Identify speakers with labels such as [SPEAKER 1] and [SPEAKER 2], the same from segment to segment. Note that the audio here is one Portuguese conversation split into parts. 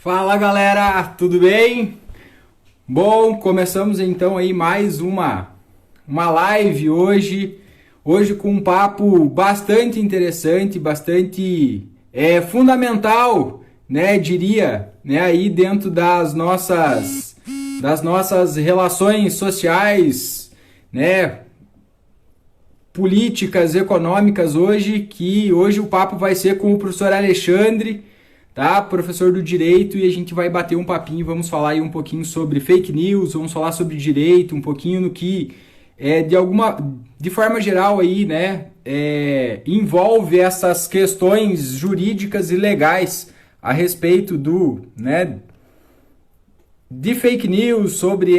[SPEAKER 1] Fala galera, tudo bem? Bom, começamos então aí mais uma live hoje com um papo bastante interessante, bastante fundamental, né, diria, né, aí dentro das nossas relações sociais, né, políticas, econômicas hoje, que hoje o papo vai ser com o professor Alexandre, tá? Professor do direito, e a gente vai bater um papinho, vamos falar aí um pouquinho sobre fake news, vamos falar sobre direito, um pouquinho no que de forma geral aí, né, envolve essas questões jurídicas e legais a respeito né, de fake news, sobre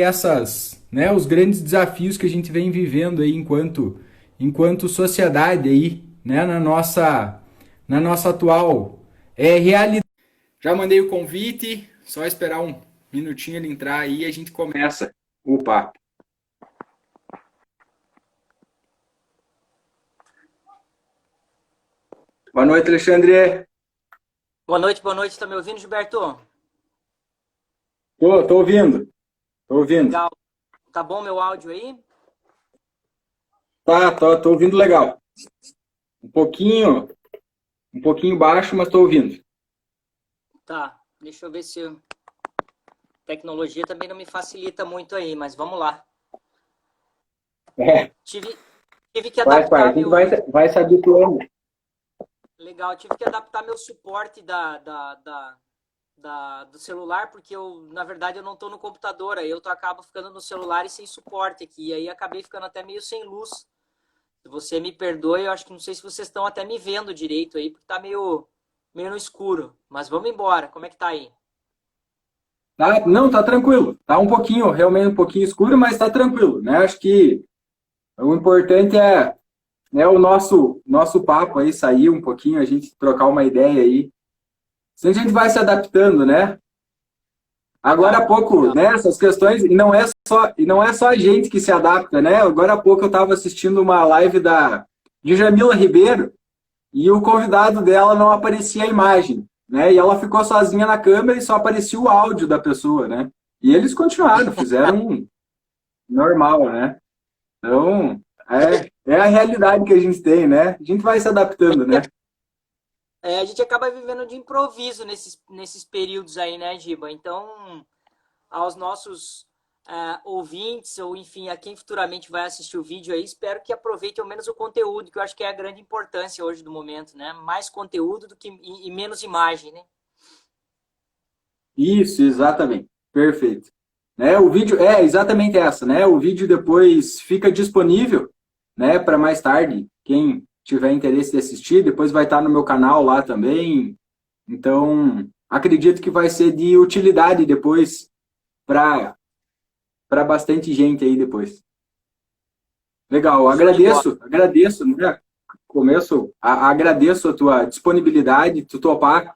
[SPEAKER 1] né, os grandes desafios que a gente vem vivendo aí enquanto sociedade aí, né, na nossa atual realidade. Já mandei o convite, só esperar um minutinho ele entrar aí e a gente começa o papo. Boa noite, Alexandre.
[SPEAKER 2] Boa noite, tá me ouvindo, Gilberto?
[SPEAKER 1] Tô ouvindo, tô ouvindo.
[SPEAKER 2] Legal. Tá bom meu áudio aí?
[SPEAKER 1] Tá, tô ouvindo legal. Um pouquinho, um pouquinho baixo, mas tô ouvindo.
[SPEAKER 2] Tá, deixa eu ver se a tecnologia também não me facilita muito aí, mas vamos lá.
[SPEAKER 1] É,
[SPEAKER 2] Tive, tive que
[SPEAKER 1] faz
[SPEAKER 2] adaptar
[SPEAKER 1] parte, a gente vai se habituando.
[SPEAKER 2] Legal, tive que adaptar meu suporte do celular, porque na verdade, eu não tô no computador, aí acabo ficando no celular e sem suporte aqui, e aí acabei ficando até meio sem luz. Se você me perdoe, eu acho que não sei se vocês estão até me vendo direito aí, porque tá meio no escuro. Mas vamos embora, como é que tá aí?
[SPEAKER 1] Tá, não, tá tranquilo. Tá um pouquinho, realmente um pouquinho escuro, mas tá tranquilo, né? Acho que o importante é, né, o nosso papo aí sair um pouquinho, a gente trocar uma ideia aí. Assim a gente vai se adaptando, né? Agora há
[SPEAKER 2] Legal,
[SPEAKER 1] pouco,
[SPEAKER 2] legal.
[SPEAKER 1] né, essas questões, e não é só a gente que se adapta, né? Agora há pouco eu estava assistindo uma live da Djamila Ribeiro e o convidado dela não aparecia a imagem, né? E ela ficou sozinha na câmera e só aparecia o áudio da pessoa, né? E eles continuaram, fizeram um normal, né? Então, é a realidade que a gente tem, né? A gente vai se adaptando, né?
[SPEAKER 2] A gente acaba vivendo de improviso nesses períodos aí, né, Giba? Então, aos nossos ouvintes, ou enfim, a quem futuramente vai assistir o vídeo aí, espero que aproveite ao menos o conteúdo, que eu acho que é a grande importância hoje do momento, né? Mais conteúdo e menos imagem, né?
[SPEAKER 1] Isso, exatamente. Perfeito. Né? O vídeo é exatamente essa, né? O vídeo depois fica disponível, né, para mais tarde. Quem tiver interesse de assistir, depois vai estar no meu canal lá também. Então, acredito que vai ser de utilidade depois para bastante gente aí depois. Legal,
[SPEAKER 2] Show de bola.
[SPEAKER 1] agradeço, né? Agradeço a tua disponibilidade, tu topar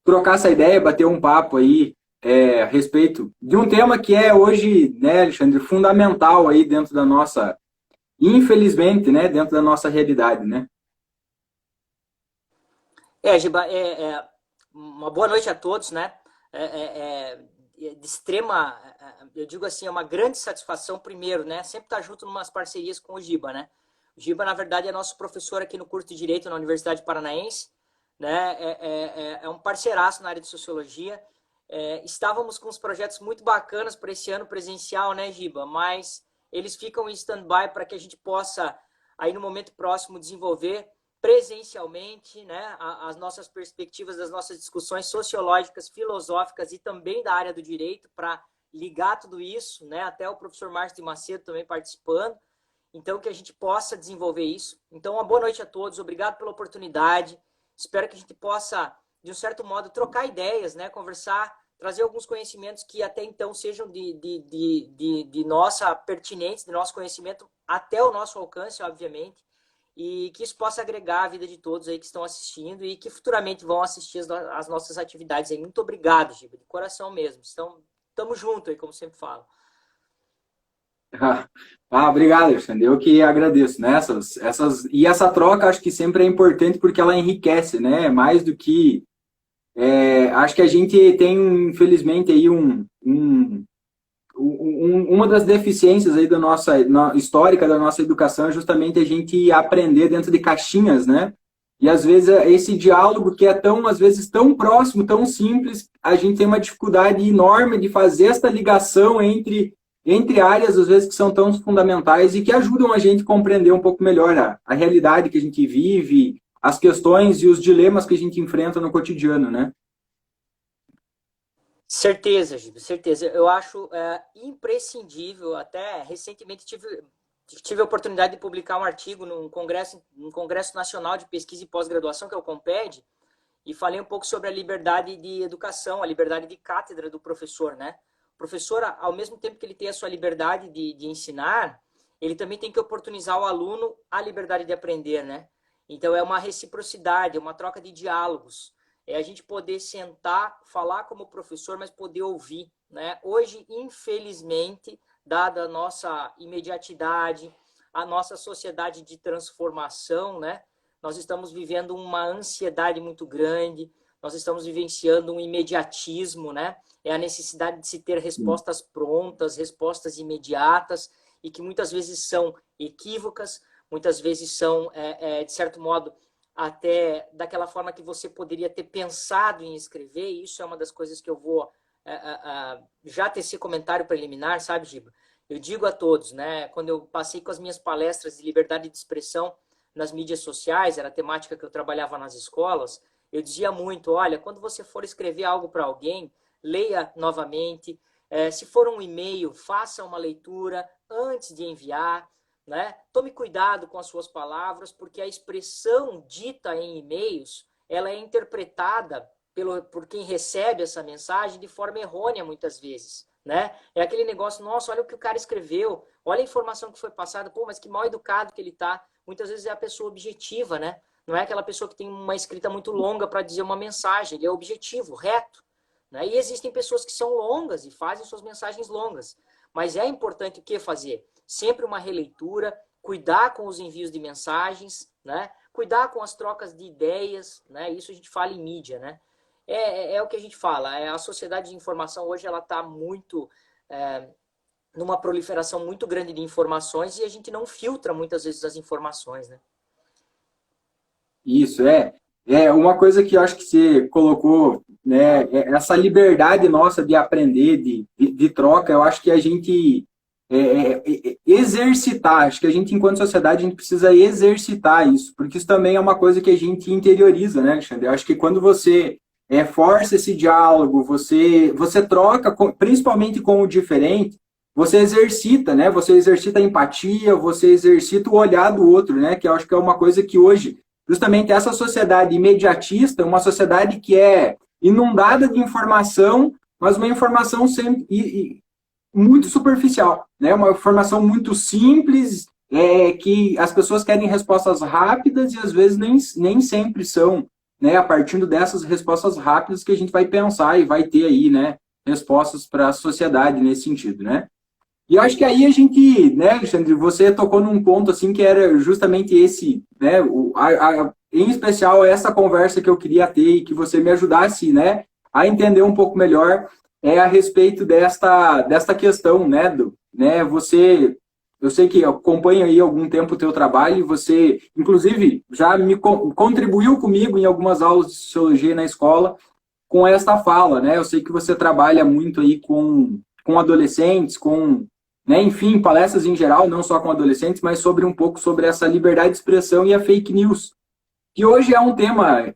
[SPEAKER 1] trocar essa ideia, bater um papo aí a respeito de um tema que é hoje, né, Alexandre, fundamental aí dentro da nossa, infelizmente, né, dentro da nossa realidade, né?
[SPEAKER 2] Giba, uma boa noite a todos, né? É, é, de extrema, eu digo assim, é uma grande satisfação, primeiro, né? Sempre estar junto em umas parcerias com o Giba, né? O Giba, na verdade, é nosso professor aqui no curso de Direito na Universidade Paranaense, né? É um parceiraço na área de Sociologia. Estávamos com uns projetos muito bacanas para esse ano presencial, né, Giba? Mas eles ficam em stand-by para que a gente possa, aí no momento próximo, desenvolver presencialmente, né, as nossas perspectivas das nossas discussões sociológicas, filosóficas e também da área do direito, para ligar tudo isso, né, até o professor Márcio de Macedo também participando, então que a gente possa desenvolver isso. Então, uma boa noite a todos, obrigado pela oportunidade, espero que a gente possa, de um certo modo, trocar ideias, né, conversar, trazer alguns conhecimentos que até então sejam de nossa pertinentes, de nosso conhecimento, até o nosso alcance, obviamente, e que isso possa agregar a vida de todos aí que estão assistindo e que futuramente vão assistir as nossas atividades aí. Muito obrigado, Giba, de coração mesmo. Estamos juntos aí, como sempre falo.
[SPEAKER 1] Obrigado, Alexandre. Eu que agradeço, né? E essa troca acho que sempre é importante porque ela enriquece, né? Mais do que Acho que a gente tem, infelizmente, aí uma das deficiências aí da histórica da nossa educação é justamente a gente aprender dentro de caixinhas, né? E às vezes esse diálogo que é tão, às vezes, tão próximo, tão simples, a gente tem uma dificuldade enorme de fazer essa ligação entre áreas, às vezes, que são tão fundamentais e que ajudam a gente a compreender um pouco melhor a realidade que a gente vive, as questões e os dilemas que a gente enfrenta no cotidiano, né?
[SPEAKER 2] Certeza, Giba, certeza. Eu acho imprescindível. Até recentemente tive a oportunidade de publicar um artigo no Congresso Nacional de Pesquisa e Pós-Graduação, que é o CONPED, e falei um pouco sobre a liberdade de educação, a liberdade de cátedra do professor, né? O professor, ao mesmo tempo que ele tem a sua liberdade de ensinar, ele também tem que oportunizar ao aluno a liberdade de aprender, né? Então é uma reciprocidade, é uma troca de diálogos. É a gente poder sentar, falar como professor, mas poder ouvir, né? Hoje, infelizmente, dada a nossa imediatidade, a nossa sociedade de transformação, né? Nós estamos vivendo uma ansiedade muito grande, nós estamos vivenciando um imediatismo, né? É a necessidade de se ter respostas prontas, respostas imediatas, e que muitas vezes são equívocas, muitas vezes são, de certo modo, até daquela forma que você poderia ter pensado em escrever. E isso é uma das coisas que eu vou já ter esse comentário preliminar, sabe, Giba? Eu digo a todos, né? Quando eu passei com as minhas palestras de liberdade de expressão nas mídias sociais, era a temática que eu trabalhava nas escolas, eu dizia muito, olha, quando você for escrever algo para alguém, leia novamente. Se for um e-mail, faça uma leitura antes de enviar, né? Tome cuidado com as suas palavras, porque a expressão dita em e-mails, ela é interpretada por quem recebe essa mensagem de forma errônea muitas vezes, né? É aquele negócio, nossa, olha o que o cara escreveu, olha a informação que foi passada, pô, mas que mal educado que ele tá. Muitas vezes é a pessoa objetiva, né? Não é aquela pessoa que tem uma escrita muito longa para dizer uma mensagem, ele é objetivo, reto, né? E existem pessoas que são longas e fazem suas mensagens longas, mas é importante o que fazer? Sempre uma releitura, cuidar com os envios de mensagens, né? Cuidar com as trocas de ideias, né? Isso a gente fala em mídia, né? É o que a gente fala. A sociedade de informação hoje ela está muito numa proliferação muito grande de informações e a gente não filtra muitas vezes as informações, né?
[SPEAKER 1] Isso, é uma coisa que eu acho que você colocou, né, essa liberdade nossa de aprender, de troca, eu acho que a gente exercitar, acho que a gente, enquanto sociedade, a gente precisa exercitar isso, porque isso também é uma coisa que a gente interioriza, né, Alexandre? Eu acho que quando você força esse diálogo, você troca, principalmente com o diferente, você exercita, né? Você exercita a empatia, você exercita o olhar do outro, né? Que eu acho que é uma coisa que hoje justamente essa sociedade imediatista, uma sociedade que é inundada de informação, mas uma informação sempre muito superficial, né? Uma informação muito simples, que as pessoas querem respostas rápidas e às vezes nem sempre são, né? A partir dessas respostas rápidas que a gente vai pensar e vai ter aí, né? Respostas para a sociedade nesse sentido, né? E eu acho que aí a gente, né, Alexandre, você tocou num ponto assim que era justamente esse, né, em especial essa conversa que eu queria ter e que você me ajudasse, né, a entender um pouco melhor a respeito desta questão, né, eu sei que acompanha aí algum tempo o teu trabalho e você, inclusive, já contribuiu comigo em algumas aulas de sociologia na escola com esta fala, né, eu sei que você trabalha muito aí com adolescentes, né, enfim, palestras em geral, não só com adolescentes, mas sobre um pouco sobre essa liberdade de expressão e a fake news, que hoje é um tema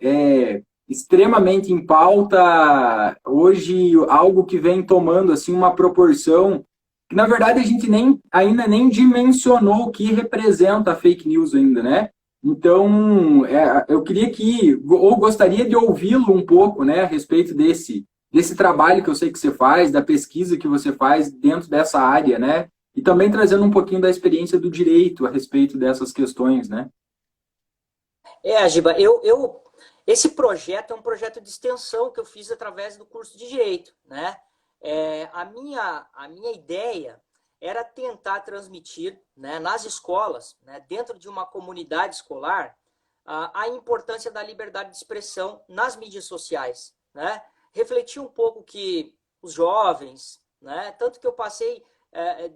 [SPEAKER 1] extremamente em pauta, hoje algo que vem tomando assim uma proporção que na verdade a gente ainda nem dimensionou o que representa a fake news ainda, né? Então, eu queria ou gostaria de ouvi-lo um pouco, né, a respeito desse trabalho que eu sei que você faz, da pesquisa que você faz dentro dessa área, né? E também trazendo um pouquinho da experiência do direito a respeito dessas questões, né?
[SPEAKER 2] Giba, esse projeto é um projeto de extensão que eu fiz através do curso de Direito, né? A minha ideia era tentar transmitir, né, nas escolas, né, dentro de uma comunidade escolar, a importância da liberdade de expressão nas mídias sociais, né? Refletir um pouco que os jovens, né? Tanto que eu passei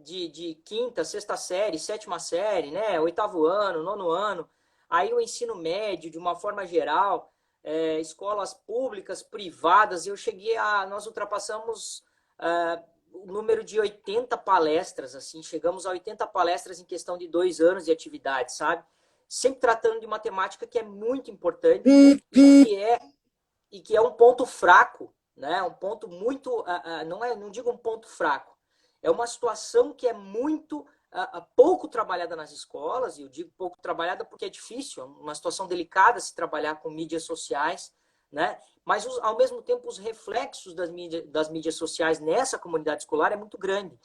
[SPEAKER 2] de quinta, sexta série, sétima série, né? Oitavo ano, nono ano, aí o ensino médio, de uma forma geral, escolas públicas, privadas, nós ultrapassamos o número de 80 palestras, assim, chegamos a 80 palestras em questão de 2 anos de atividade, sabe? Sempre tratando de uma temática que é muito importante e que é um ponto fraco, né? Um ponto muito, não digo um ponto fraco, é uma situação que é muito pouco trabalhada nas escolas, e eu digo pouco trabalhada porque é difícil, é uma situação delicada se trabalhar com mídias sociais, né? Mas, ao mesmo tempo, os reflexos das mídias sociais nessa comunidade escolar é muito grande,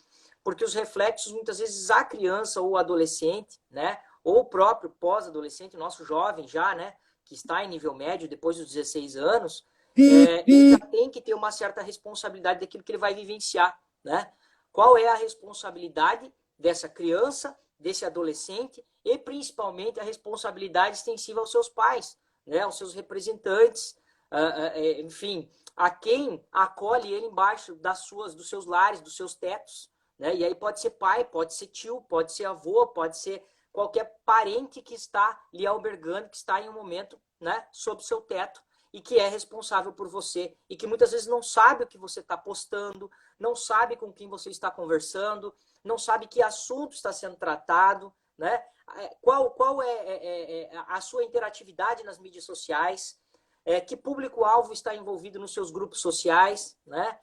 [SPEAKER 2] porque os reflexos, muitas vezes, a criança ou o adolescente, né? Ou o próprio pós-adolescente, nosso jovem já, né? Que está em nível médio depois dos 16 anos, ele já tem que ter uma certa responsabilidade daquilo que ele vai vivenciar, né? Qual é a responsabilidade dessa criança, desse adolescente e principalmente a responsabilidade extensiva aos seus pais, né? Aos seus representantes, enfim, a quem acolhe ele embaixo dos seus lares, dos seus tetos, né? E aí pode ser pai, pode ser tio, pode ser avô, pode ser qualquer parente que está lhe albergando, que está em um momento, né, sob seu teto e que é responsável por você e que muitas vezes não sabe o que você está postando, não sabe com quem você está conversando, não sabe que assunto está sendo tratado, né? Qual é a sua interatividade nas mídias sociais, que público-alvo está envolvido nos seus grupos sociais, né?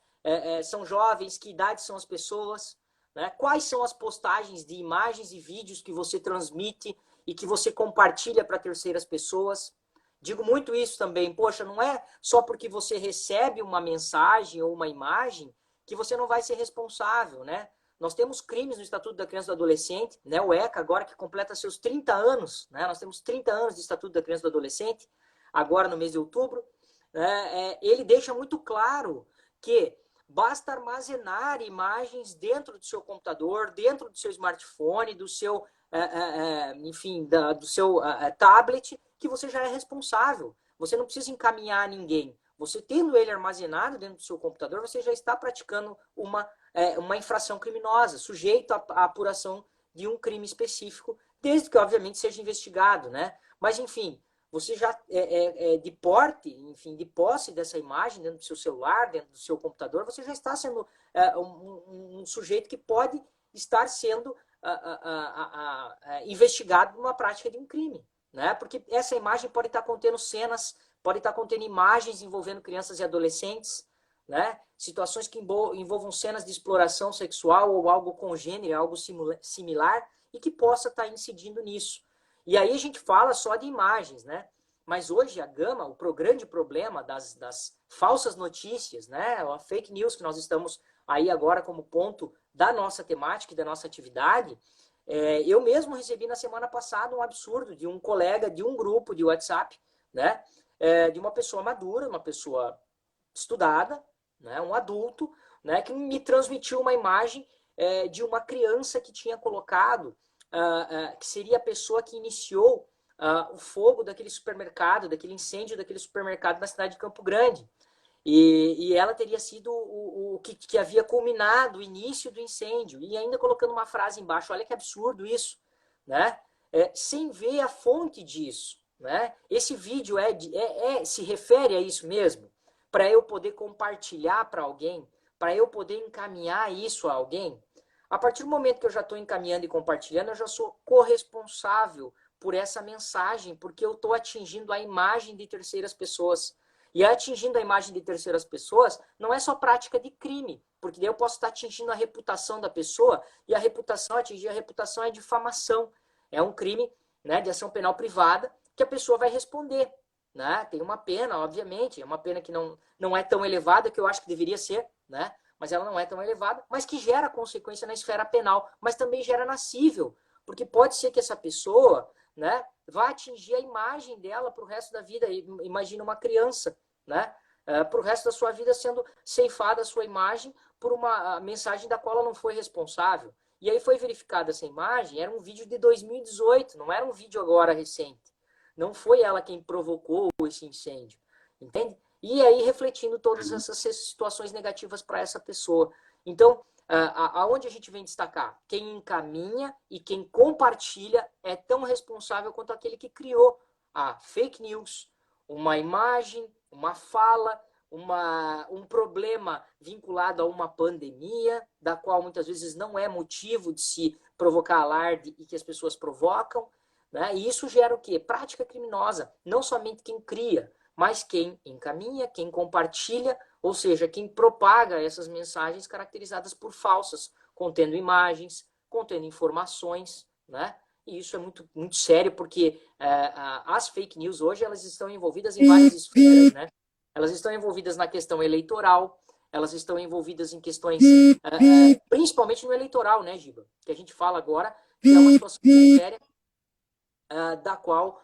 [SPEAKER 2] São jovens, que idade são as pessoas, né? Quais são as postagens de imagens e vídeos que você transmite e que você compartilha para terceiras pessoas? Digo muito isso também. Poxa, não é só porque você recebe uma mensagem ou uma imagem que você não vai ser responsável, né? Nós temos crimes no Estatuto da Criança e do Adolescente, né? O ECA agora que completa seus 30 anos, né? Nós temos 30 anos de Estatuto da Criança e do Adolescente, agora no mês de outubro. Ele deixa muito claro que basta armazenar imagens dentro do seu computador, dentro do seu smartphone, do seu, enfim, do seu tablet, que você já é responsável. Você não precisa encaminhar a ninguém. Você tendo ele armazenado dentro do seu computador, você já está praticando uma infração criminosa, sujeito à apuração de um crime específico, desde que, obviamente, seja investigado, né? Mas, enfim, você já de porte, enfim, de posse dessa imagem dentro do seu celular, dentro do seu computador, você já está sendo um sujeito que pode estar sendo investigado numa prática de um crime, né? Porque essa imagem pode estar contendo cenas, pode estar contendo imagens envolvendo crianças e adolescentes, né? Situações que envolvam cenas de exploração sexual ou algo congênero, algo similar, e que possa estar incidindo nisso. E aí a gente fala só de imagens, né? Mas hoje o grande problema das falsas notícias, né? A fake news que nós estamos aí agora como ponto da nossa temática e da nossa atividade, eu mesmo recebi na semana passada um absurdo de um colega de um grupo de WhatsApp, né? De uma pessoa madura, uma pessoa estudada, né? Um adulto, né? Que me transmitiu uma imagem de uma criança que tinha colocado que seria a pessoa que iniciou o fogo daquele supermercado, daquele incêndio daquele supermercado na cidade de Campo Grande. E ela teria sido o que havia culminado o início do incêndio. E ainda colocando uma frase embaixo, olha que absurdo isso, né? Sem ver a fonte disso, né? Esse vídeo se refere a isso mesmo? Para eu poder compartilhar para alguém? Para eu poder encaminhar isso a alguém? A partir do momento que eu já estou encaminhando e compartilhando, eu já sou corresponsável por essa mensagem, porque eu estou atingindo a imagem de terceiras pessoas. E atingindo a imagem de terceiras pessoas, não é só prática de crime, porque daí eu posso estar atingindo a reputação da pessoa, e atingir a reputação é difamação. É um crime, né, de ação penal privada que a pessoa vai responder. Né? Tem uma pena, obviamente, é uma pena que não é tão elevada que eu acho que deveria ser, né? Mas ela não é tão elevada, mas que gera consequência na esfera penal, mas também gera na cível, porque pode ser que essa pessoa, né, vá atingir a imagem dela para o resto da vida. Imagina uma criança, né, para o resto da sua vida sendo ceifada a sua imagem por uma mensagem da qual ela não foi responsável. E aí foi verificada essa imagem, era um vídeo de 2018, não era um vídeo agora recente. Não foi ela quem provocou esse incêndio, entende? e aí refletindo todas essas situações negativas para essa pessoa. Então, aonde a gente vem destacar? Quem encaminha e quem compartilha é tão responsável quanto aquele que criou a fake news, uma imagem, uma fala, um problema vinculado a uma pandemia, da qual muitas vezes não é motivo de se provocar alarde e que as pessoas provocam, né? E isso gera o quê? Prática criminosa. Não somente quem cria, mas quem encaminha, quem compartilha, ou seja, quem propaga essas mensagens caracterizadas por falsas, contendo imagens, contendo informações, né? E isso é muito, muito sério, porque as fake news hoje elas estão envolvidas em várias esferas, né? Elas estão envolvidas na questão eleitoral, elas estão envolvidas em questões, principalmente no eleitoral, né, Giba? Que a gente fala agora, que é uma situação séria, da qual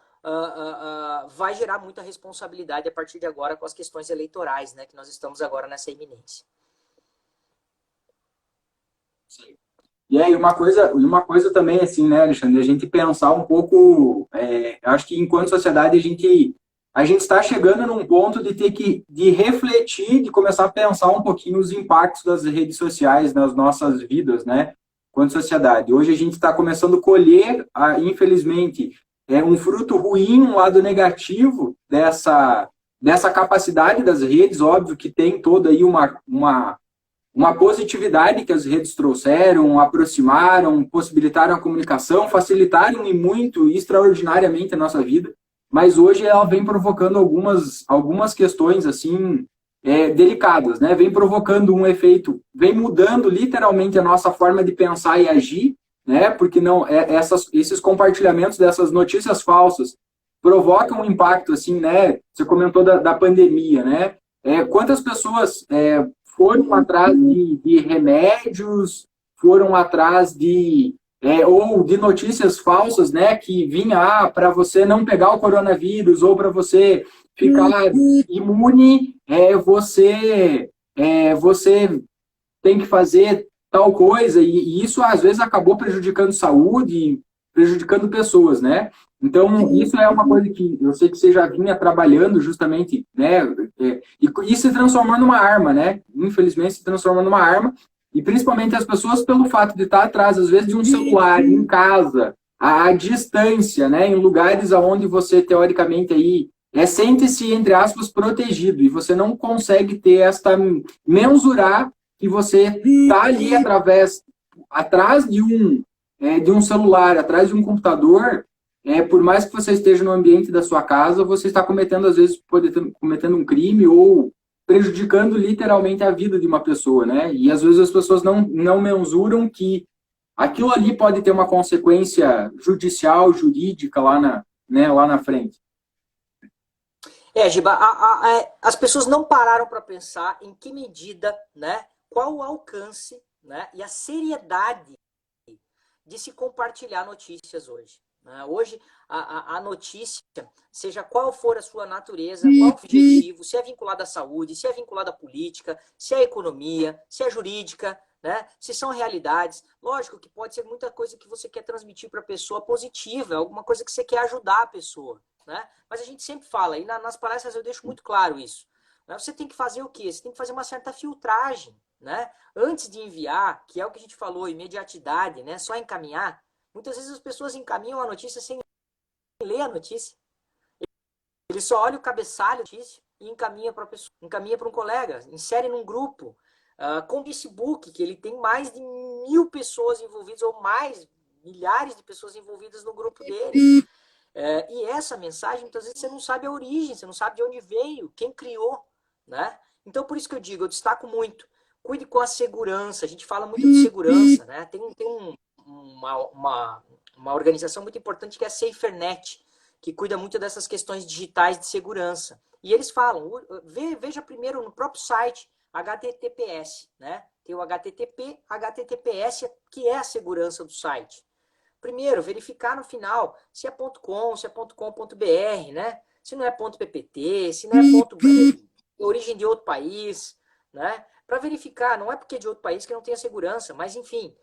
[SPEAKER 2] vai gerar muita responsabilidade a partir de agora com as questões eleitorais, né, que nós estamos agora nessa iminência.
[SPEAKER 1] Sim. E aí, uma coisa também, assim, né, Alexandre, a gente pensar um pouco, acho que enquanto sociedade a gente está chegando num ponto de ter de refletir, de começar a pensar um pouquinho os impactos das redes sociais nas nossas vidas, né, enquanto sociedade. Hoje a gente está começando a colher, infelizmente, um fruto ruim, um lado negativo dessa capacidade das redes, óbvio que tem toda aí uma positividade que as redes trouxeram, aproximaram, possibilitaram a comunicação, facilitaram e muito, extraordinariamente a nossa vida, mas hoje ela vem provocando algumas questões assim delicadas, né? Vem provocando um efeito, vem mudando literalmente a nossa forma de pensar e agir, né? Porque não esses compartilhamentos dessas notícias falsas provocam um impacto assim, né? Você comentou da pandemia, né? Quantas pessoas foram atrás de remédios, foram atrás ou de notícias falsas, né, que vinha para você não pegar o coronavírus ou para você ficar imune, você tem que fazer tal coisa e isso às vezes acabou prejudicando saúde, prejudicando pessoas, né? Então, isso é uma coisa que eu sei que você já vinha trabalhando justamente, né? E se transformando numa arma, né? Infelizmente, se transformando numa arma. E principalmente as pessoas, pelo fato de estar atrás, às vezes, de um celular, em casa, à distância, né? Em lugares onde você, teoricamente, aí, sente-se, entre aspas, protegido. E você não consegue ter mensurar que você está ali atrás de um celular, atrás de um computador, por mais que você esteja no ambiente da sua casa, você está cometendo, às vezes, cometendo um crime ou prejudicando literalmente a vida de uma pessoa, né? E às vezes as pessoas não mensuram que aquilo ali pode ter uma consequência judicial, jurídica lá na frente.
[SPEAKER 2] Giba, as pessoas não pararam para pensar em que medida, né, qual o alcance, né, e a seriedade de se compartilhar notícias hoje. Hoje, a notícia, seja qual for a sua natureza, qual o objetivo, se é vinculada à saúde, se é vinculada à política, se é à economia, se é jurídica, né? Se são realidades. Lógico que pode ser muita coisa que você quer transmitir para a pessoa positiva, alguma coisa que você quer ajudar a pessoa, né? Mas a gente sempre fala, e nas palestras eu deixo muito claro isso. Né? Você tem que fazer o quê? Você tem que fazer uma certa filtragem, né? Antes de enviar, que é o que a gente falou, imediatidade, né? Só encaminhar. Muitas vezes as pessoas encaminham a notícia sem ler a notícia. Ele só olha o cabeçalho da notícia e encaminha para a pessoa, encaminha para um colega, insere num grupo. Com o Facebook, que ele tem mais de 1000 pessoas envolvidas, ou mais, milhares de pessoas envolvidas no grupo dele. E essa mensagem, muitas vezes você não sabe a origem, você não sabe de onde veio, quem criou, né? Então, por isso que eu digo, eu destaco muito, cuide com a segurança, a gente fala muito de segurança, né? Tem uma organização muito importante que é a SaferNet, que cuida muito dessas questões digitais de segurança. E eles falam, veja primeiro no próprio site, HTTPS, né? Tem o HTTP, HTTPS, que é a segurança do site. Primeiro, verificar no final se é .com, se é .com.br, né? Se não é .ppt, se não é origem de outro país, né? Para verificar, não é porque é de outro país que não tenha segurança, mas enfim,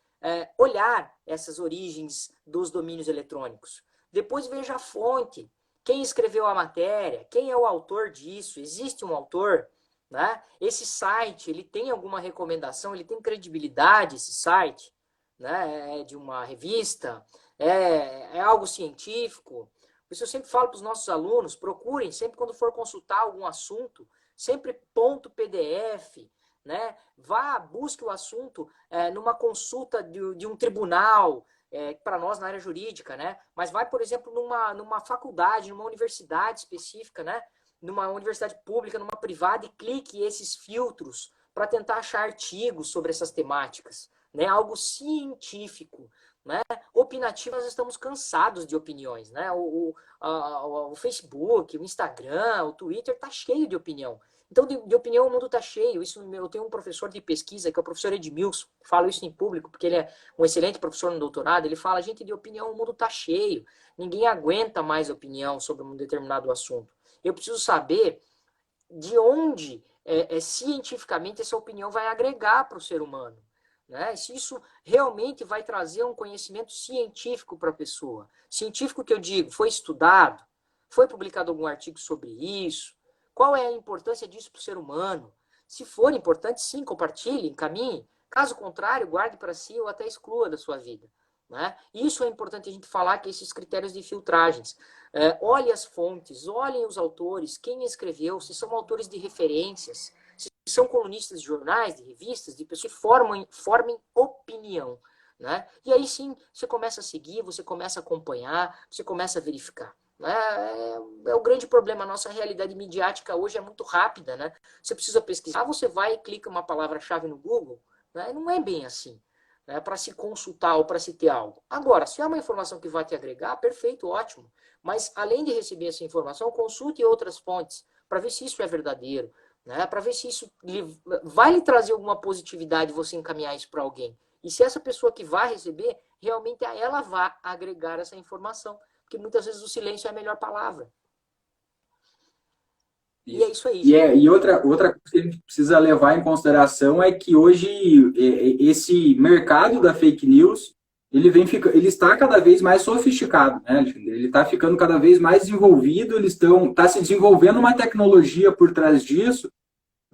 [SPEAKER 2] olhar essas origens dos domínios eletrônicos. Depois veja a fonte. quem escreveu a matéria, quem é o autor disso, existe um autor, né? Esse site, ele tem alguma recomendação, ele tem credibilidade, esse site, né? É de uma revista, é algo científico. Por isso eu sempre falo para os nossos alunos, procurem, sempre quando for consultar algum assunto, sempre ponto PDF, né? Vá, busque o assunto numa consulta de um tribunal, para nós na área jurídica, né? Mas vai, por exemplo, numa faculdade, numa universidade específica, né? Numa universidade pública, numa privada, e clique esses filtros para tentar achar artigos sobre essas temáticas, né? Algo científico, né? Opinativo, nós estamos cansados de opiniões, né? O Facebook, o Instagram, o Twitter está cheio de opinião. Então, de opinião, o mundo está cheio. Isso, eu tenho um professor de pesquisa, que é o professor Edmilson, falo isso em público, porque ele é um excelente professor no doutorado. Ele fala, gente, de opinião, o mundo está cheio. Ninguém aguenta mais opinião sobre um determinado assunto. Eu preciso saber de onde, cientificamente, essa opinião vai agregar para o ser humano. Né? Se isso realmente vai trazer um conhecimento científico para a pessoa. Científico que eu digo, foi estudado, foi publicado algum artigo sobre isso. Qual é a importância disso para o ser humano? Se for importante, sim, compartilhe, encaminhe. Caso contrário, guarde para si ou até exclua da sua vida. Né? Isso é importante a gente falar, que esses critérios de filtragens. Olhe as fontes, olhem os autores, quem escreveu, se são autores de referências, se são colunistas de jornais, de revistas, de pessoas que formem opinião. Né? E aí sim, você começa a seguir, você começa a acompanhar, você começa a verificar. É o grande problema. A nossa realidade midiática hoje é muito rápida, né? Você precisa pesquisar, você vai e clica uma palavra-chave no Google, né? Não é bem assim, né? Para se consultar ou para se ter algo. Agora, se é uma informação que vai te agregar, perfeito, ótimo. Mas além de receber essa informação, consulte outras fontes para ver se isso é verdadeiro, né? Para ver se isso vai lhe trazer alguma positividade, você encaminhar isso para alguém. E se essa pessoa que vai receber, realmente ela vai agregar essa informação. Porque muitas vezes o silêncio é a melhor palavra.
[SPEAKER 1] Isso. E é isso aí. E outra coisa que a gente precisa levar em consideração é que hoje esse mercado da fake news, ele está cada vez mais sofisticado, né? Ele está ficando cada vez mais desenvolvido, está se desenvolvendo uma tecnologia por trás disso,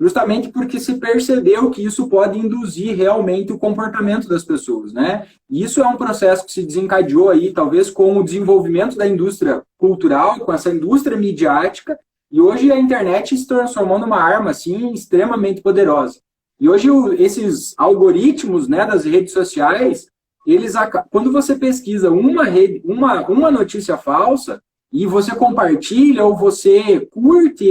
[SPEAKER 1] justamente porque se percebeu que isso pode induzir realmente o comportamento das pessoas, né? E isso é um processo que se desencadeou aí, talvez, com o desenvolvimento da indústria cultural, com essa indústria midiática, e hoje a internet se transformou numa arma, assim, extremamente poderosa. E hoje esses algoritmos, né, das redes sociais, quando você pesquisa uma notícia falsa, e você compartilha ou você curte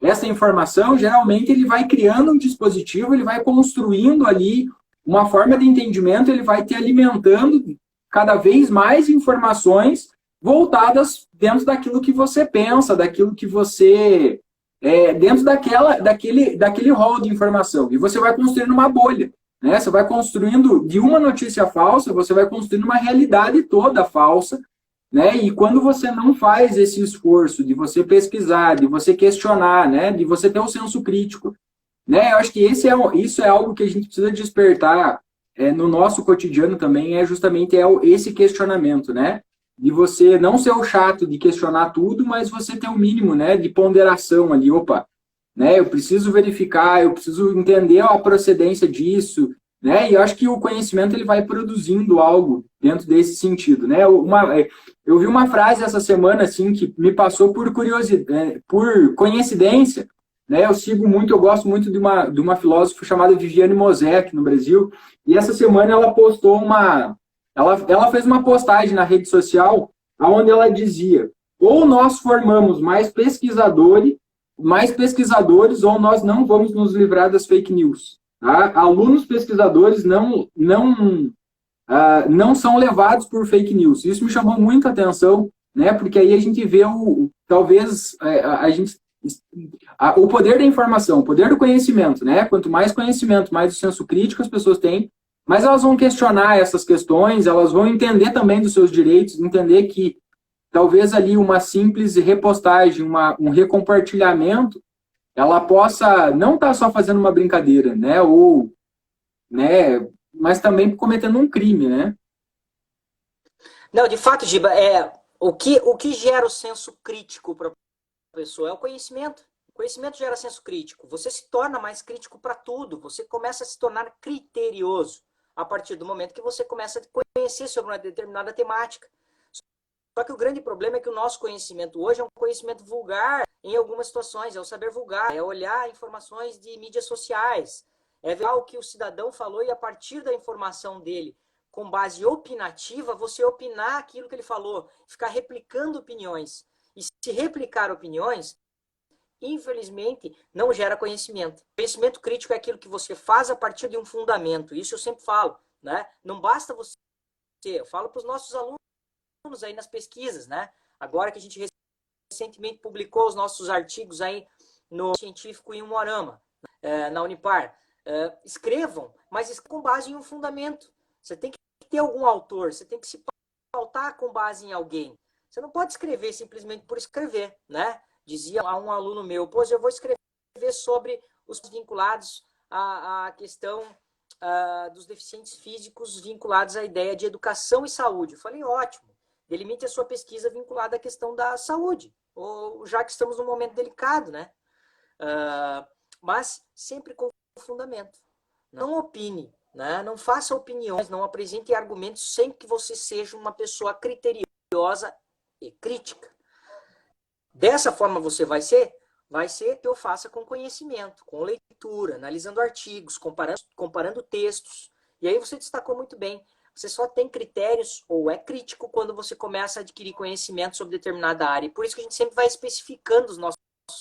[SPEAKER 1] essa informação, geralmente ele vai criando um dispositivo, ele vai construindo ali uma forma de entendimento, ele vai te alimentando cada vez mais informações voltadas dentro daquilo que você pensa, daquilo que você... dentro daquele rol de informação. E você vai construindo uma bolha. Né? Você vai construindo, de uma notícia falsa, você vai construindo uma realidade toda falsa, né? E quando você não faz esse esforço de você pesquisar, de você questionar, né? De você ter um senso crítico, né? Eu acho que isso é algo que a gente precisa despertar no nosso cotidiano também, justamente esse questionamento, né? De você não ser o chato de questionar tudo, mas você ter o mínimo, né? De ponderação ali, opa, né? Eu preciso verificar, eu preciso entender a procedência disso, né? E eu acho que o conhecimento ele vai produzindo algo dentro desse sentido, né? Eu vi uma frase essa semana assim que me passou por curiosidade, por coincidência, né? Eu gosto muito de uma filósofa chamada Viviane Mosé aqui no Brasil, e essa semana ela postou ela fez uma postagem na rede social onde ela dizia: ou nós formamos mais pesquisadores ou nós não vamos nos livrar das fake news. Tá? Alunos pesquisadores não são levados por fake news. Isso me chamou muita atenção, né? Porque aí a gente vê o poder da informação, o poder do conhecimento, né? Quanto mais conhecimento, mais o senso crítico as pessoas têm, mas elas vão questionar essas questões, elas vão entender também dos seus direitos, entender que talvez ali uma simples repostagem, um recompartilhamento, ela possa não estar só fazendo uma brincadeira, né? Ou, né? Mas também cometendo um crime, né?
[SPEAKER 2] Não, de fato, Giba, O que gera o senso crítico para a pessoa é o conhecimento. O conhecimento gera senso crítico. Você se torna mais crítico para tudo. Você começa a se tornar criterioso a partir do momento que você começa a conhecer sobre uma determinada temática. Só que o grande problema é que o nosso conhecimento hoje é um conhecimento vulgar em algumas situações. É o saber vulgar, é olhar informações de mídias sociais, é ver o que o cidadão falou e a partir da informação dele, com base opinativa, você opinar aquilo que ele falou, ficar replicando opiniões. E se replicar opiniões, infelizmente, não gera conhecimento. Conhecimento crítico é aquilo que você faz a partir de um fundamento. Isso eu sempre falo, né? Não basta você... Eu falo para os nossos alunos aí nas pesquisas, né? Agora que a gente recentemente publicou os nossos artigos aí no Científico em Umuarama, na Unipar. Escrevam, mas com base em um fundamento. Você tem que ter algum autor, você tem que se pautar com base em alguém. Você não pode escrever simplesmente por escrever, né? Dizia a um aluno meu, pois eu vou escrever sobre os vinculados à questão dos deficientes físicos vinculados à ideia de educação e saúde. Eu falei, ótimo, delimite a sua pesquisa vinculada à questão da saúde, já que estamos num momento delicado, né? Mas sempre com fundamento. Não opine, né? Não faça opiniões, não apresente argumentos sem que você seja uma pessoa criteriosa e crítica. Dessa forma você vai ser que eu faça com conhecimento, com leitura, analisando artigos, comparando textos. E aí você destacou muito bem. Você só tem critérios ou é crítico quando você começa a adquirir conhecimento sobre determinada área. E por isso que a gente sempre vai especificando os nossos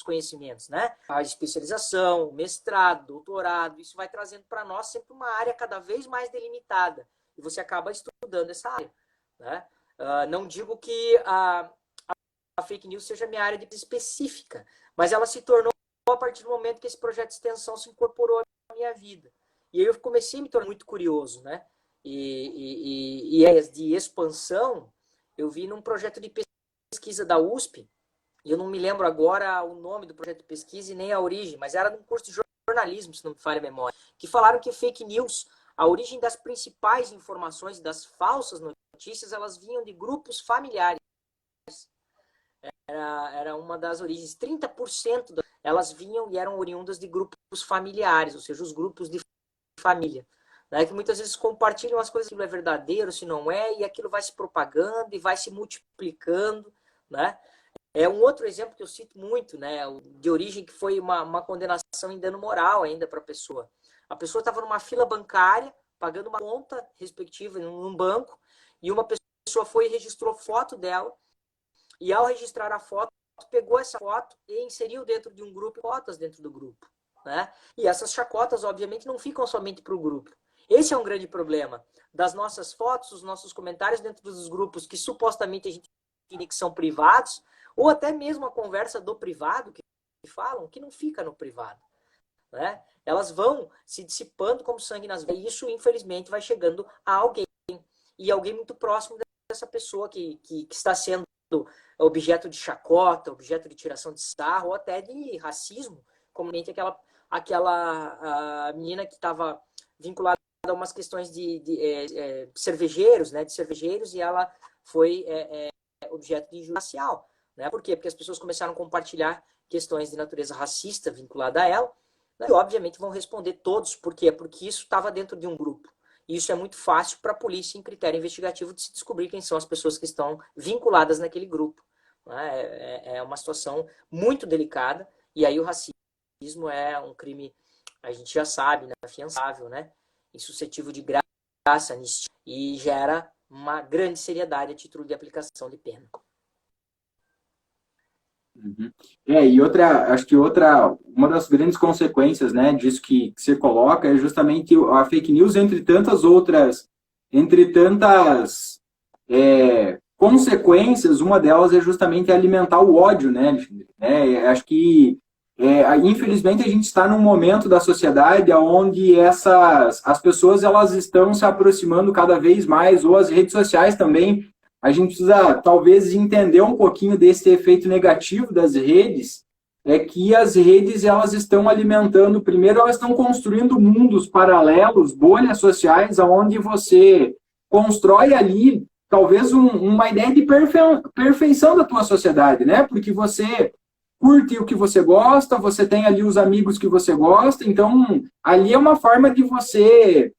[SPEAKER 2] conhecimentos, né? A especialização, mestrado, doutorado, isso vai trazendo para nós sempre uma área cada vez mais delimitada. E você acaba estudando essa área, né? Não digo que a fake news seja minha área específica, mas ela se tornou a partir do momento que esse projeto de extensão se incorporou à minha vida. E aí eu comecei a me tornar muito curioso, né? E de expansão, eu vi num projeto de pesquisa da USP, e eu não me lembro agora o nome do projeto de pesquisa e nem a origem, mas era num curso de jornalismo, se não me falha a memória, que falaram que fake news, a origem das principais informações, das falsas notícias, elas vinham de grupos familiares. Era uma das origens. 30% elas vinham e eram oriundas de grupos familiares, ou seja, os grupos de família. Né, que muitas vezes compartilham as coisas, se é verdadeiro, se não é, e aquilo vai se propagando e vai se multiplicando, né? É um outro exemplo que eu cito muito, né, de origem, que foi uma condenação em dano moral ainda para a pessoa. A pessoa estava numa fila bancária, pagando uma conta respectiva num banco, e uma pessoa foi e registrou foto dela, e ao registrar a foto, pegou essa foto e inseriu dentro de um grupo, fotos dentro do grupo, né? E essas chacotas, obviamente, não ficam somente para o grupo. Esse é um grande problema das nossas fotos, os nossos comentários dentro dos grupos que supostamente a gente define que são privados, ou até mesmo a conversa do privado que falam, que não fica no privado, né? Elas vão se dissipando como sangue nas veias, e isso, infelizmente, vai chegando a alguém, e alguém muito próximo dessa pessoa que está sendo objeto de chacota, objeto de tiração de sarro, ou até de racismo, como aquela menina que estava vinculada a umas questões de cervejeiros, né, de cervejeiros, e ela foi objeto de injúria racial, né? Por quê? Porque as pessoas começaram a compartilhar questões de natureza racista vinculada a ela, né? E obviamente vão responder todos. Por quê? Porque isso estava dentro de um grupo. E isso é muito fácil para a polícia, em critério investigativo, de se descobrir quem são as pessoas que estão vinculadas naquele grupo, né? É uma situação muito delicada, e aí o racismo é um crime, a gente já sabe, né? Afiançável, né? Insuscetível de graça, anistia, e gera uma grande seriedade a título de aplicação de pena.
[SPEAKER 1] Uhum. Acho que uma das grandes consequências, né, disso que você coloca é justamente a fake news, entre tantas consequências. Uma delas é justamente alimentar o ódio, né, Alexandre? Acho que infelizmente a gente está num momento da sociedade onde as pessoas elas estão se aproximando cada vez mais, ou as redes sociais também. A gente precisa, talvez, entender um pouquinho desse efeito negativo das redes, que as redes elas estão alimentando, primeiro, elas estão construindo mundos paralelos, bolhas sociais, onde você constrói ali talvez uma ideia de perfeição da tua sociedade, né? Porque você curte o que você gosta, você tem ali os amigos que você gosta, então ali é uma forma de você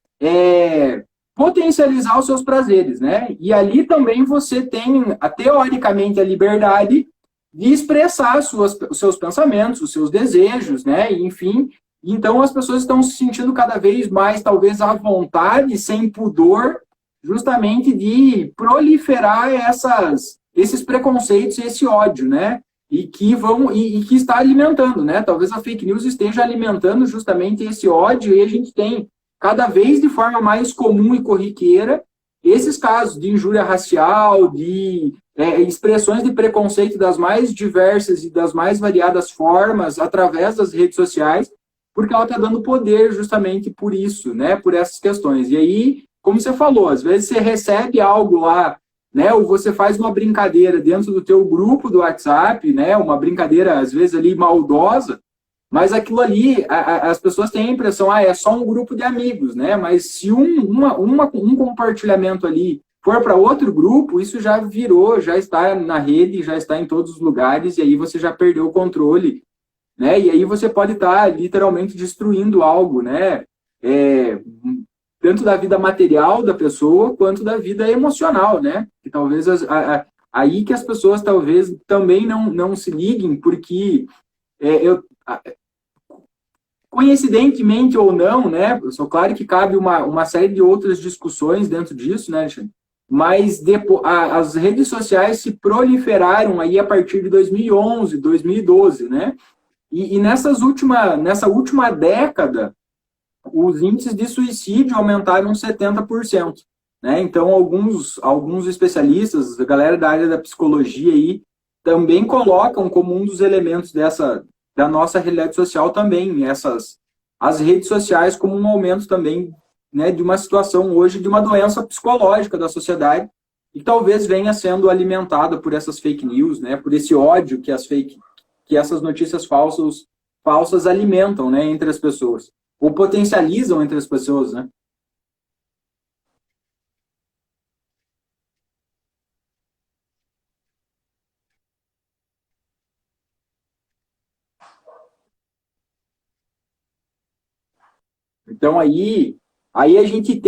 [SPEAKER 1] potencializar os seus prazeres, né? E ali também você tem, teoricamente, a liberdade de expressar os seus pensamentos, os seus desejos, né? Enfim, então as pessoas estão se sentindo cada vez mais, talvez, à vontade, sem pudor, justamente de proliferar esses preconceitos e esse ódio, né? E que está alimentando, né? Talvez a fake news esteja alimentando justamente esse ódio, e a gente tem cada vez de forma mais comum e corriqueira esses casos de injúria racial, de expressões de preconceito das mais diversas e das mais variadas formas através das redes sociais, porque ela está dando poder justamente por isso, né? Por essas questões. E aí, como você falou, às vezes você recebe algo lá, né? Ou você faz uma brincadeira dentro do teu grupo do WhatsApp, né? Uma brincadeira, às vezes, ali maldosa, mas aquilo ali, as pessoas têm a impressão, é só um grupo de amigos, né? Mas se um compartilhamento ali for para outro grupo, isso já virou, já está na rede, já está em todos os lugares, e aí você já perdeu o controle, né? E aí você pode estar literalmente destruindo algo, né? Tanto da vida material da pessoa, quanto da vida emocional, né? Que talvez aí que as pessoas talvez também não se liguem, porque coincidentemente ou não, né? Só claro que cabe uma série de outras discussões dentro disso, né, Alexandre? Mas as redes sociais se proliferaram aí a partir de 2011, 2012, né? E nessa última década, os índices de suicídio aumentaram 70%, né? Então, alguns especialistas, a galera da área da psicologia aí, também colocam como um dos elementos da nossa realidade social também, as redes sociais como um aumento também, né, de uma situação hoje de uma doença psicológica da sociedade, e talvez venha sendo alimentada por essas fake news, né, por esse ódio que essas notícias falsas alimentam, né, entre as pessoas, ou potencializam entre as pessoas, né? Então aí a gente,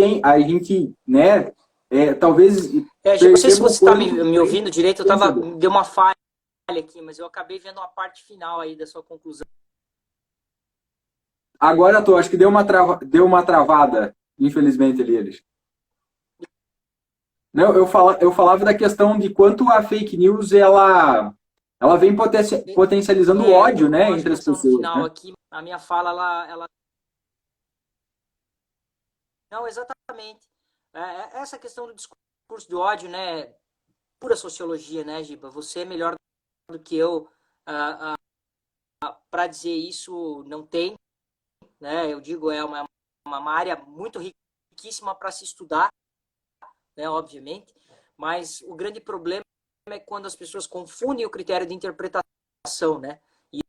[SPEAKER 1] né, talvez
[SPEAKER 2] Não sei se
[SPEAKER 1] perceba o
[SPEAKER 2] você está
[SPEAKER 1] quanto
[SPEAKER 2] me ouvindo direito, deu uma falha aqui, mas eu acabei vendo a parte final aí da sua conclusão.
[SPEAKER 1] Agora acho que deu uma travada, infelizmente, ali, eles. Não, eu falava da questão de quanto a fake news ela vem potencializando o ódio, né, entre as pessoas,
[SPEAKER 2] final
[SPEAKER 1] né?
[SPEAKER 2] aqui, a minha fala, ela... Não, exatamente. Essa questão do discurso de ódio, né, pura sociologia, né, Giba? Você é melhor do que eu para dizer isso, não tem, né? Eu digo, é uma área muito riquíssima para se estudar, né, obviamente, mas o grande problema é quando as pessoas confundem o critério de interpretação, né? E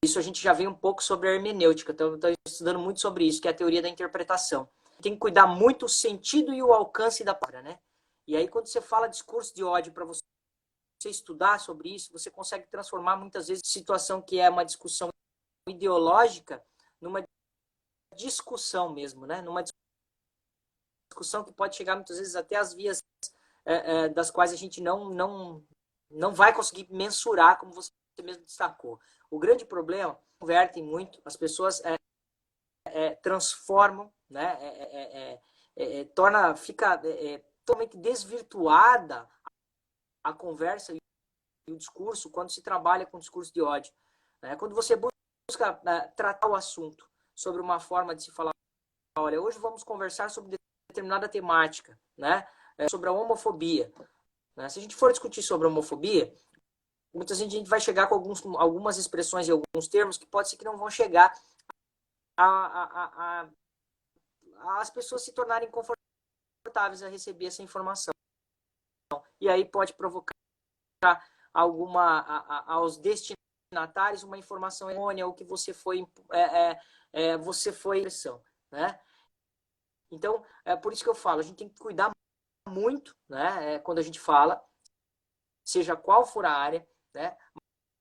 [SPEAKER 2] isso a gente já vê um pouco sobre a hermenêutica, então estou estudando muito sobre isso, que é a teoria da interpretação. Tem que cuidar muito o sentido e o alcance da palavra, né? E aí quando você fala discurso de ódio para você estudar sobre isso, você consegue transformar muitas vezes a situação que é uma discussão ideológica numa discussão mesmo, né? Numa discussão que pode chegar muitas vezes até as vias das quais a gente não vai conseguir mensurar, como você mesmo destacou. O grande problema, convertem muito, as pessoas transformam, né? Fica totalmente desvirtuada a conversa e o discurso quando se trabalha com discurso de ódio. Né? Quando você busca tratar o assunto sobre uma forma de se falar, olha, hoje vamos conversar sobre determinada temática, né? Sobre a homofobia. Né? Se a gente for discutir sobre a homofobia, muitas vezes a gente vai chegar com algumas expressões e alguns termos que pode ser que não vão chegar as pessoas se tornarem confortáveis a receber essa informação. E aí pode provocar aos destinatários uma informação errônea ou que você foi pressão, né? Então, é por isso que eu falo, a gente tem que cuidar muito, né, quando a gente fala, seja qual for a área, né,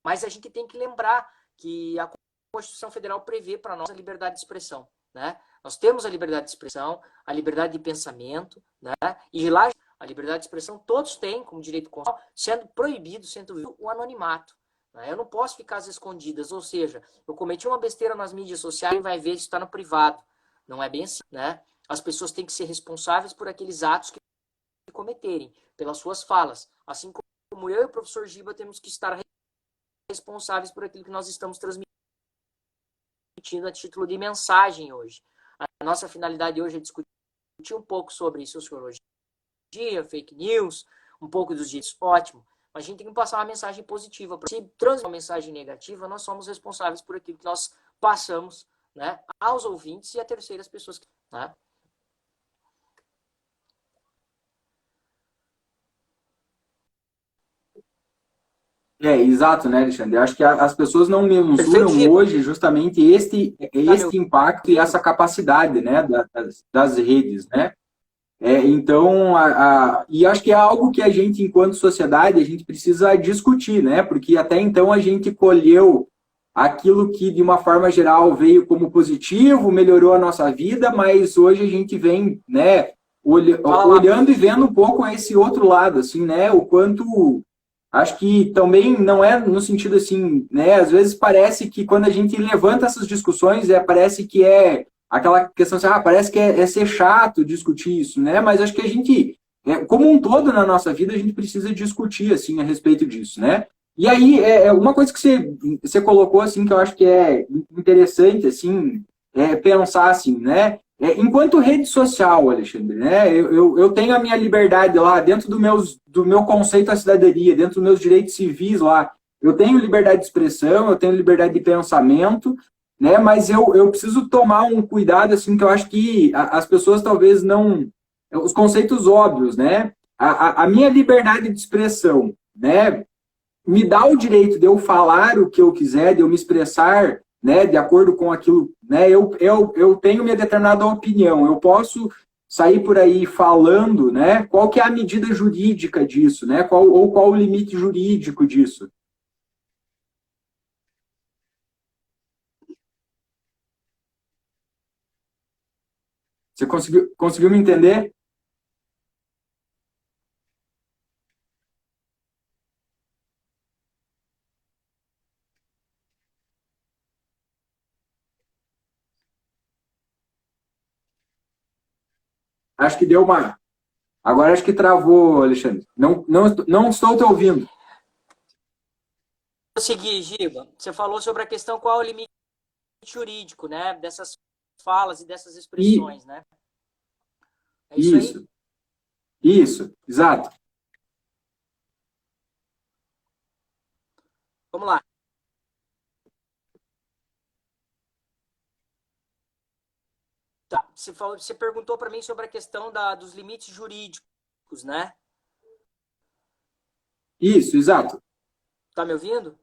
[SPEAKER 2] mas a gente tem que lembrar que a Constituição Federal prevê para nós a liberdade de expressão, né? Nós temos a liberdade de expressão, a liberdade de pensamento, né? E lá a liberdade de expressão todos têm como direito constitucional, sendo proibido, sendo visto o anonimato. Né? Eu não posso ficar às escondidas, ou seja, eu cometi uma besteira nas mídias sociais e vai ver se está no privado. Não é bem assim, né? As pessoas têm que ser responsáveis por aqueles atos que cometerem, pelas suas falas. Assim como eu e o professor Giba temos que estar responsáveis por aquilo que nós estamos transmitindo a título de mensagem hoje. A nossa finalidade hoje é discutir um pouco sobre sociologia, fake news, um pouco dos direitos, ótimo. Mas a gente tem que passar uma mensagem positiva. Se transmitir uma mensagem negativa, nós somos responsáveis por aquilo que nós passamos, né, aos ouvintes e a terceiras pessoas. Né?
[SPEAKER 1] Exato, né, Alexandre? Eu acho que as pessoas não
[SPEAKER 2] Perfeito,
[SPEAKER 1] mensuram
[SPEAKER 2] Giba.
[SPEAKER 1] hoje justamente este,
[SPEAKER 2] Tá me
[SPEAKER 1] este impacto e
[SPEAKER 2] ouvindo?
[SPEAKER 1] essa capacidade, né, das redes, né? Então, e acho que é algo que a gente, enquanto sociedade, a gente precisa discutir, né? Porque até então a gente colheu aquilo que, de uma forma geral, veio como positivo, melhorou a nossa vida, mas hoje a gente vem, né, olhando e vendo um pouco esse outro lado, assim, né? O quanto acho que também não é no sentido assim, né? Às vezes parece que quando a gente levanta essas discussões, parece que é aquela questão assim, parece que é ser chato discutir isso, né? Mas acho que a gente, como um todo na nossa vida, a gente precisa discutir, assim, a respeito disso, né? E aí, uma coisa que você colocou, assim, que eu acho que é interessante, assim, pensar, assim, né? Enquanto rede social, Alexandre, né? Eu tenho a minha liberdade lá, dentro do meu conceito da cidadania, dentro dos meus direitos civis lá. Eu tenho liberdade de expressão, eu tenho liberdade de pensamento, né? Mas eu preciso tomar um cuidado, assim, que eu acho que as pessoas talvez não... Os conceitos óbvios, né? A minha liberdade de expressão, né? Me dá o direito de eu falar o que eu quiser, de eu me expressar, né, de acordo com aquilo, né, eu tenho minha determinada opinião, eu posso sair por aí falando, né, qual que é a medida jurídica disso, né, qual o limite jurídico disso. Você conseguiu me entender? Acho que deu uma... Agora acho que travou, Alexandre. Não estou te ouvindo.
[SPEAKER 2] Vou seguir, Giba. Você falou sobre a questão qual é o limite jurídico, né, dessas falas e dessas
[SPEAKER 1] E,
[SPEAKER 2] expressões, né? É isso aí?
[SPEAKER 1] isso, isso, exato.
[SPEAKER 2] Vamos lá. Tá. Você perguntou para mim sobre a questão dos limites jurídicos, né?
[SPEAKER 1] Isso, exato.
[SPEAKER 2] Tá me ouvindo?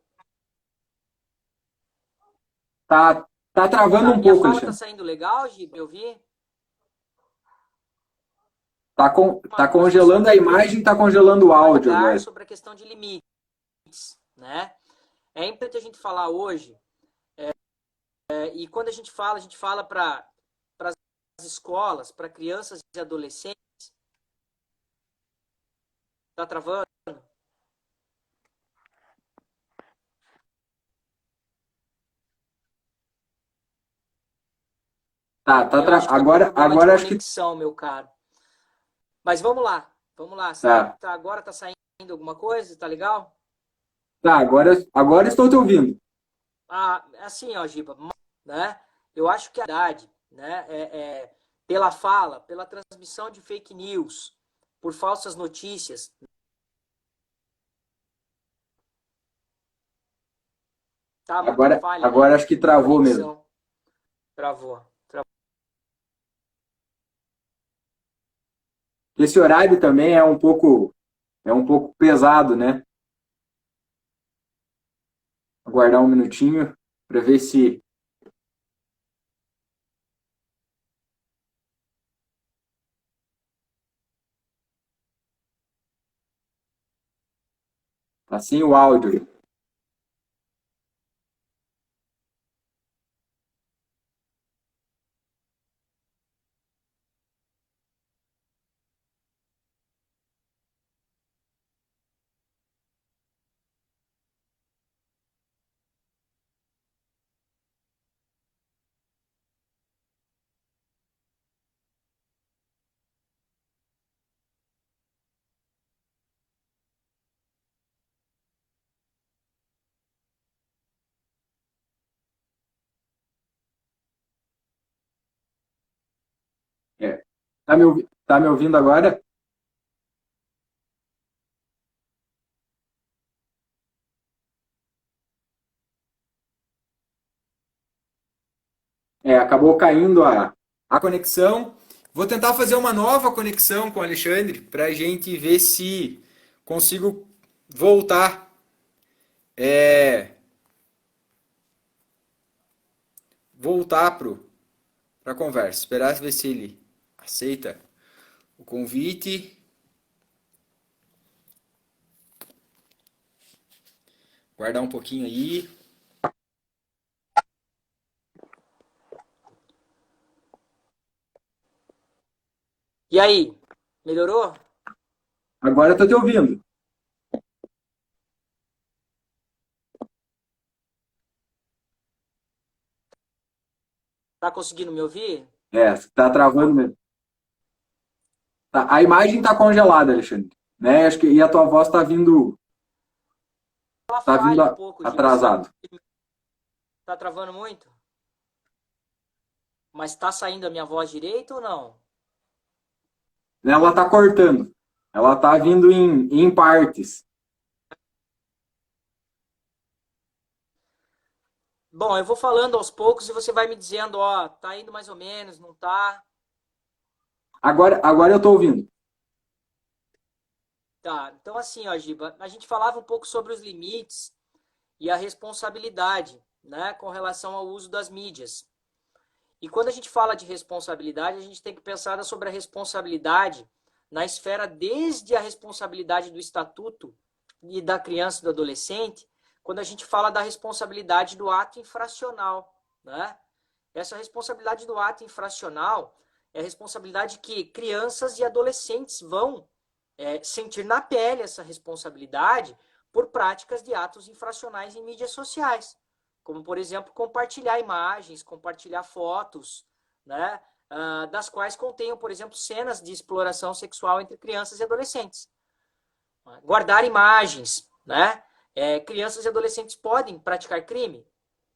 [SPEAKER 1] Tá travando
[SPEAKER 2] Tá.
[SPEAKER 1] um
[SPEAKER 2] Minha
[SPEAKER 1] pouco,
[SPEAKER 2] fala tá
[SPEAKER 1] Alexandre.
[SPEAKER 2] saindo legal, Giba? Eu vi
[SPEAKER 1] Tá
[SPEAKER 2] uma situação
[SPEAKER 1] congelando a imagem e tá congelando o áudio
[SPEAKER 2] devagar
[SPEAKER 1] agora.
[SPEAKER 2] sobre a questão de limites, né? É importante a gente falar hoje, e quando a gente fala para as escolas, para crianças e adolescentes, tá travando? Eu acho que tá com problema de
[SPEAKER 1] Agora acho que
[SPEAKER 2] conexão, meu caro. Mas vamos lá, vamos lá.
[SPEAKER 1] tá.
[SPEAKER 2] Agora tá saindo alguma coisa? Tá legal?
[SPEAKER 1] Tá, agora estou te ouvindo.
[SPEAKER 2] Assim, ó, Giba, né? Eu acho que a idade, né, pela fala, pela transmissão de fake news, por falsas notícias, tá muita falha, né,
[SPEAKER 1] Agora acho que
[SPEAKER 2] de
[SPEAKER 1] travou mesmo.
[SPEAKER 2] conexão. Travou.
[SPEAKER 1] Esse horário também é um pouco pesado, né? Aguardar um minutinho para ver se Assim o áudio. É. Tá me ouvindo agora? É, acabou caindo a conexão. Vou tentar fazer uma nova conexão com o Alexandre para a gente ver se consigo voltar, é, voltar para a conversa. Esperar ver se ele aceita o convite. Guardar um pouquinho aí.
[SPEAKER 2] E aí, melhorou?
[SPEAKER 1] Agora eu tô te ouvindo.
[SPEAKER 2] Tá conseguindo me ouvir?
[SPEAKER 1] É, tá travando mesmo. Tá, a imagem tá congelada, Alexandre. Né? Acho que e a tua voz
[SPEAKER 2] Ela
[SPEAKER 1] tá vindo
[SPEAKER 2] falha um pouco, Giba. Você sabe
[SPEAKER 1] atrasado.
[SPEAKER 2] que tá travando muito? Mas tá saindo a minha voz direito ou não?
[SPEAKER 1] Ela tá cortando. Ela tá vindo em partes.
[SPEAKER 2] Bom, eu vou falando aos poucos e você vai me dizendo, ó, tá indo mais ou menos, não tá?
[SPEAKER 1] Agora eu tô ouvindo.
[SPEAKER 2] Tá. Então assim, ó, Giba, a gente falava um pouco sobre os limites e a responsabilidade, né, com relação ao uso das mídias. E quando a gente fala de responsabilidade, a gente tem que pensar sobre a responsabilidade na esfera desde a responsabilidade do estatuto e da criança e do adolescente, quando a gente fala da responsabilidade do ato infracional, né? Essa responsabilidade do ato infracional é a responsabilidade que crianças e adolescentes vão sentir na pele essa responsabilidade por práticas de atos infracionais em mídias sociais, como, por exemplo, compartilhar imagens, compartilhar fotos, né, das quais contenham, por exemplo, cenas de exploração sexual entre crianças e adolescentes. Guardar imagens, né? Crianças e adolescentes podem praticar crime?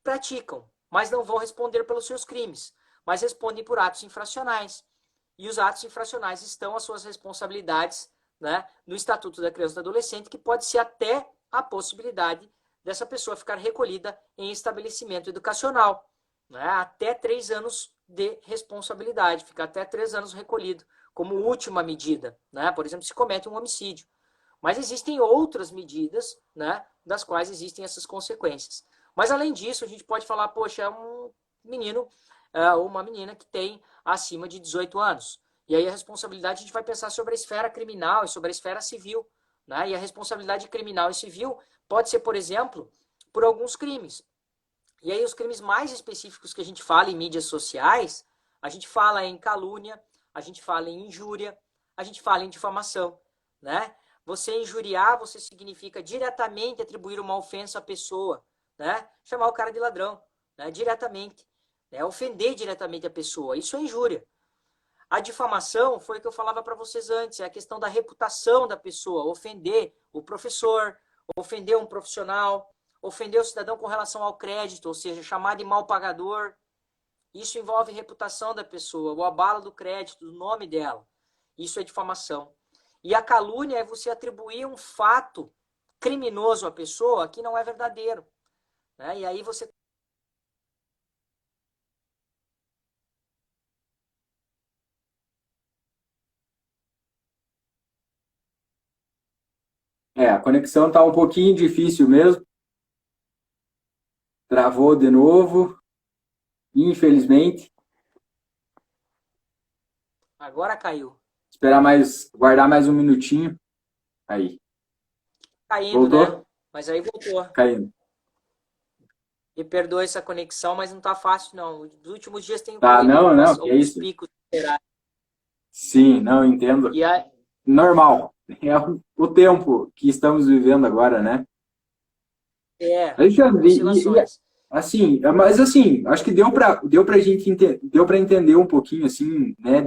[SPEAKER 2] Praticam, mas não vão responder pelos seus crimes, mas respondem por atos infracionais. E os atos infracionais estão às suas responsabilidades, né, no Estatuto da Criança e do Adolescente, que pode ser até a possibilidade dessa pessoa ficar recolhida em estabelecimento educacional, né, até 3 anos de responsabilidade, ficar até 3 anos recolhido, como última medida, né, por exemplo, se comete um homicídio. Mas existem outras medidas, né, das quais existem essas consequências. Mas além disso, a gente pode falar, poxa, é um menino ou uma menina que tem acima de 18 anos. E aí a responsabilidade a gente vai pensar sobre a esfera criminal e sobre a esfera civil. Né? E a responsabilidade criminal e civil pode ser, por exemplo, por alguns crimes. E aí os crimes mais específicos que a gente fala em mídias sociais, a gente fala em calúnia, a gente fala em injúria, a gente fala em difamação, né? Você injuriar, você significa diretamente atribuir uma ofensa à pessoa, né? Chamar o cara de ladrão, né? Diretamente, né? Ofender diretamente a pessoa, isso é injúria. A difamação foi o que eu falava para vocês antes, é a questão da reputação da pessoa, ofender o professor, ofender um profissional, ofender o cidadão com relação ao crédito, ou seja, chamar de mal pagador. Isso envolve reputação da pessoa, o abalo do crédito, do nome dela. Isso é difamação. E a calúnia é você atribuir um fato criminoso à pessoa que não é verdadeiro. Né? E aí você
[SPEAKER 1] É, a conexão tá um pouquinho difícil mesmo. Travou de novo, infelizmente.
[SPEAKER 2] agora caiu.
[SPEAKER 1] Esperar mais, guardar mais um minutinho. Aí,
[SPEAKER 2] Caindo, né?
[SPEAKER 1] voltou?
[SPEAKER 2] Mas aí voltou.
[SPEAKER 1] Caindo.
[SPEAKER 2] Me perdoa essa conexão, mas não tá fácil, não. Nos últimos dias tenho
[SPEAKER 1] Tá,
[SPEAKER 2] caído
[SPEAKER 1] não, que é
[SPEAKER 2] alguns
[SPEAKER 1] isso.
[SPEAKER 2] picos.
[SPEAKER 1] Sim, não, entendo.
[SPEAKER 2] E aí,
[SPEAKER 1] Normal. É o tempo que estamos vivendo agora, né? Alexandre,
[SPEAKER 2] oscilações.
[SPEAKER 1] assim, mas assim, acho que deu pra gente deu para entender um pouquinho assim, né,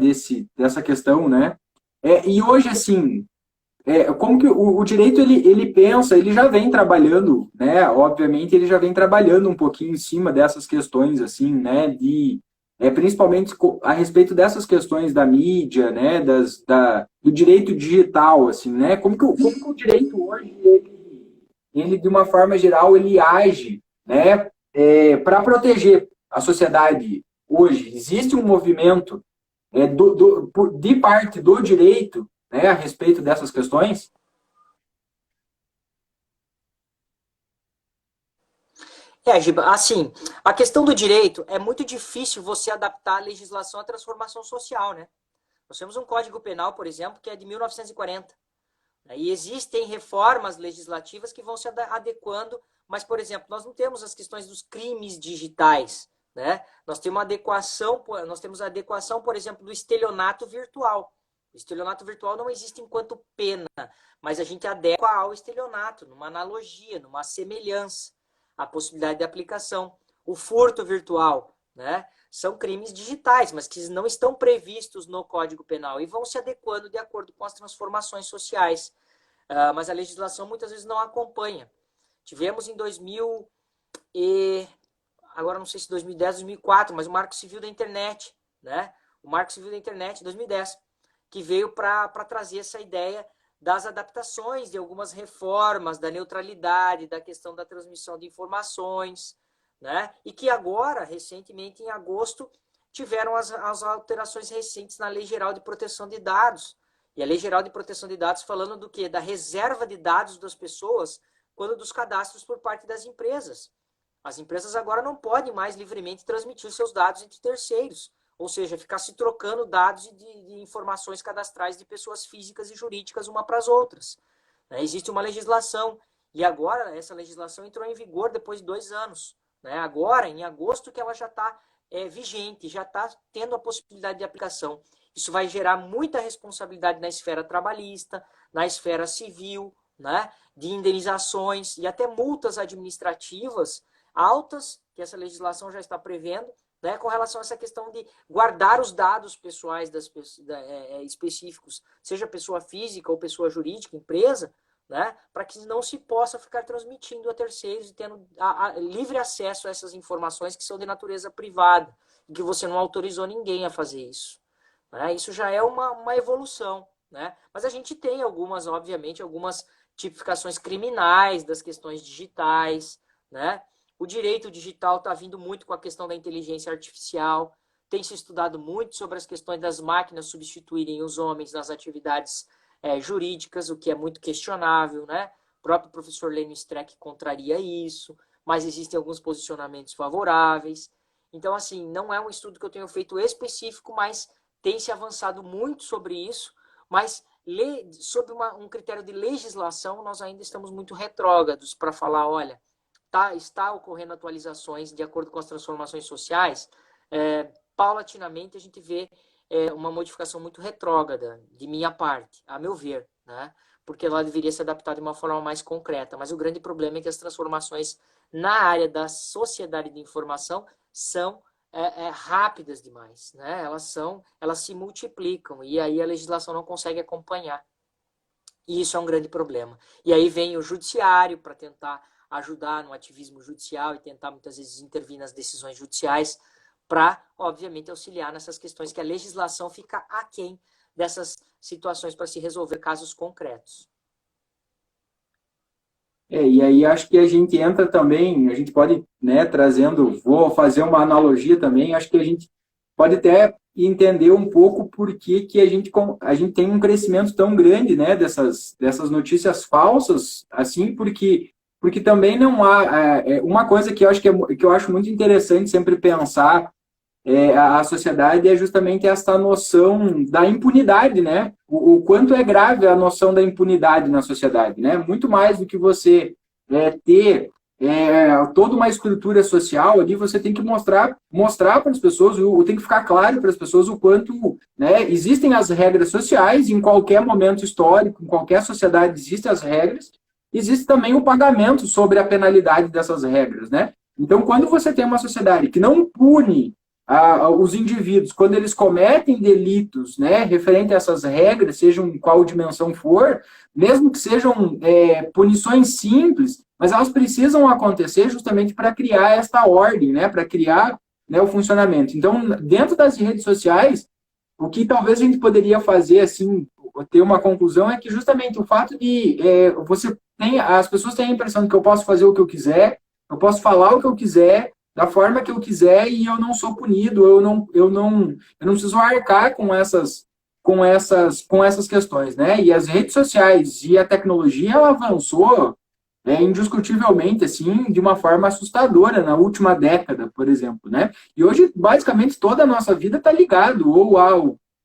[SPEAKER 1] dessa questão, né? E hoje assim, como que o direito ele pensa, ele já vem trabalhando, né? Obviamente ele já vem trabalhando um pouquinho em cima dessas questões assim, né? Principalmente a respeito dessas questões da mídia, né? Do direito digital, assim, né? Como que o direito hoje ele de uma forma geral ele age, né? Para proteger a sociedade hoje. Existe um movimento de parte do direito, né, a respeito dessas questões?
[SPEAKER 2] Giba, assim, a questão do direito é muito difícil você adaptar a legislação à transformação social, né? Nós temos um Código Penal, por exemplo, que é de 1940. E existem reformas legislativas que vão se adequando, mas, por exemplo, nós não temos as questões dos crimes digitais, né? Nós temos a adequação, por exemplo, do estelionato virtual. O estelionato virtual não existe enquanto pena, mas a gente adequa ao estelionato, numa analogia, numa semelhança, a possibilidade de aplicação. O furto virtual, né? São crimes digitais, mas que não estão previstos no Código Penal e vão se adequando de acordo com as transformações sociais. Mas a legislação muitas vezes não acompanha. Tivemos em 2000 e agora não sei se 2010, 2004, mas o Marco Civil da Internet, né? O Marco Civil da Internet, 2010, que veio para trazer essa ideia das adaptações de algumas reformas, da neutralidade, da questão da transmissão de informações, né? E que agora, recentemente, em agosto, tiveram as alterações recentes na Lei Geral de Proteção de Dados. E a Lei Geral de Proteção de Dados falando do quê? Da reserva de dados das pessoas quando dos cadastros por parte das empresas. As empresas agora não podem mais livremente transmitir seus dados entre terceiros, ou seja, ficar se trocando dados de informações cadastrais de pessoas físicas e jurídicas uma para as outras. Existe uma legislação, e agora essa legislação entrou em vigor depois de 2 anos. Agora, em agosto, que ela já está vigente, já está tendo a possibilidade de aplicação. Isso vai gerar muita responsabilidade na esfera trabalhista, na esfera civil, né, de indenizações e até multas administrativas altas, que essa legislação já está prevendo, né, com relação a essa questão de guardar os dados pessoais específicos, seja pessoa física ou pessoa jurídica, empresa, né, para que não se possa ficar transmitindo a terceiros e tendo livre acesso a essas informações que são de natureza privada, e que você não autorizou ninguém a fazer isso. Isso já é uma evolução, né? Mas a gente tem obviamente, algumas tipificações criminais das questões digitais, né? O direito digital está vindo muito com a questão da inteligência artificial, tem se estudado muito sobre as questões das máquinas substituírem os homens nas atividades jurídicas, o que é muito questionável, né? O próprio professor Lênio Streck contraria isso, mas existem alguns posicionamentos favoráveis. Então, assim, não é um estudo que eu tenho feito específico, mas tem se avançado muito sobre isso, mas sob um critério de legislação, nós ainda estamos muito retrógrados para falar, olha, está ocorrendo atualizações de acordo com as transformações sociais, paulatinamente a gente vê uma modificação muito retrógrada, de minha parte, a meu ver, né? Porque ela deveria se adaptar de uma forma mais concreta. Mas o grande problema é que as transformações na área da sociedade de informação são rápidas demais, né? Elas se multiplicam e aí a legislação não consegue acompanhar. E isso é um grande problema. E aí vem o judiciário para tentar ajudar no ativismo judicial e tentar muitas vezes intervir nas decisões judiciais para, obviamente, auxiliar nessas questões que a legislação fica aquém dessas situações para se resolver casos concretos.
[SPEAKER 1] E aí acho que a gente entra também, a gente pode, né, vou fazer uma analogia também, acho que a gente pode até entender um pouco por que a gente tem um crescimento tão grande, né, dessas notícias falsas, assim, porque também não há, uma coisa que eu acho que eu acho muito interessante sempre pensar a sociedade é justamente essa noção da impunidade, né? O quanto é grave a noção da impunidade na sociedade, né? Muito mais do que você ter toda uma estrutura social ali, você tem que mostrar para as pessoas, tem que ficar claro para as pessoas o quanto, né, existem as regras sociais, em qualquer momento histórico, em qualquer sociedade existem as regras, existe também o pagamento sobre a penalidade dessas regras, né? Então, quando você tem uma sociedade que não pune os indivíduos quando eles cometem delitos, né, referente a essas regras, sejam qual dimensão for, mesmo que sejam punições simples, mas elas precisam acontecer justamente para criar esta ordem, né, para criar, né, o funcionamento. Então, dentro das redes sociais, o que talvez a gente poderia fazer, assim, ter uma conclusão é que justamente o fato de as pessoas têm a impressão de que eu posso fazer o que eu quiser, eu posso falar o que eu quiser, da forma que eu quiser e eu não sou punido, eu não preciso arcar com essas questões, né? E as redes sociais e a tecnologia ela avançou indiscutivelmente assim de uma forma assustadora na última década, por exemplo, né? E hoje basicamente toda a nossa vida está ligado ou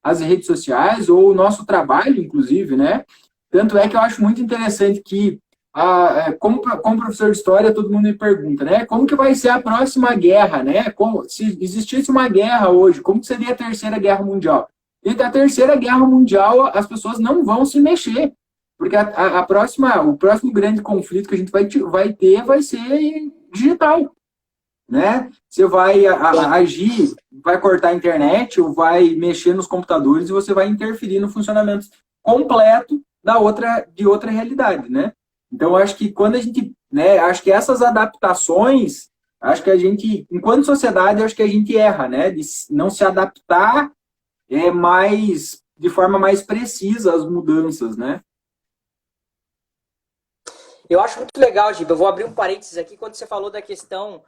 [SPEAKER 1] às redes sociais ou o nosso trabalho, inclusive, né? Tanto é que eu acho muito interessante que como professor de história, todo mundo me pergunta, né? Como que vai ser a próxima guerra, né? Se existisse uma guerra hoje, como que seria a Terceira Guerra Mundial? E a Terceira Guerra Mundial, as pessoas não vão se mexer, porque o próximo grande conflito que a gente vai ser digital, né? Você vai agir, vai cortar a internet ou vai mexer nos computadores e você vai interferir no funcionamento completo de outra realidade, né? Então, acho que quando a gente, né, acho que essas adaptações, acho que a gente, enquanto sociedade, acho que a gente erra, né, de não se adaptar de forma mais precisa às mudanças, né?
[SPEAKER 2] Eu acho muito legal, Giba. Eu vou abrir um parênteses aqui quando você falou da questão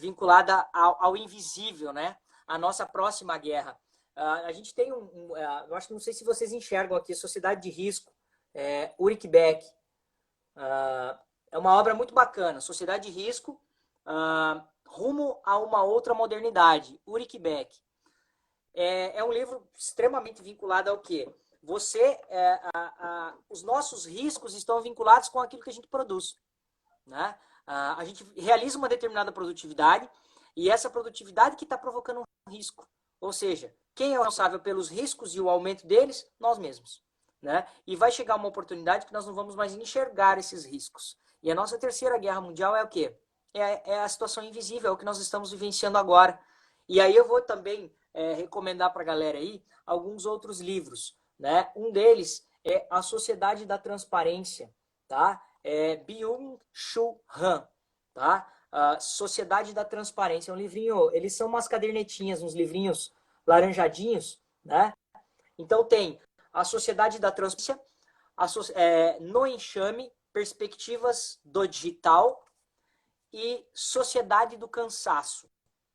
[SPEAKER 2] vinculada ao invisível, né? A nossa próxima guerra. A gente tem eu acho que não sei se vocês enxergam aqui, Sociedade de Risco, Ulrich Beck. É uma obra muito bacana, Sociedade de Risco, rumo a uma outra modernidade, Ulrich Beck. É um livro extremamente vinculado ao quê? Os nossos riscos estão vinculados com aquilo que a gente produz, né? A gente realiza uma determinada produtividade e essa produtividade que está provocando um risco. Ou seja, quem é responsável pelos riscos e o aumento deles? Nós mesmos, né? E vai chegar uma oportunidade que nós não vamos mais enxergar esses riscos. E a nossa terceira guerra mundial é o quê? É a situação invisível, é o que nós estamos vivenciando agora. E aí eu vou também recomendar para a galera aí alguns outros livros, né? Um deles é A Sociedade da Transparência, tá? Byung-Chul Han, tá? Sociedade da Transparência, é um livrinho, eles são umas cadernetinhas, uns livrinhos laranjadinhos, né? Então tem A Sociedade da Transparência, No Enxame, Perspectivas do Digital e Sociedade do Cansaço,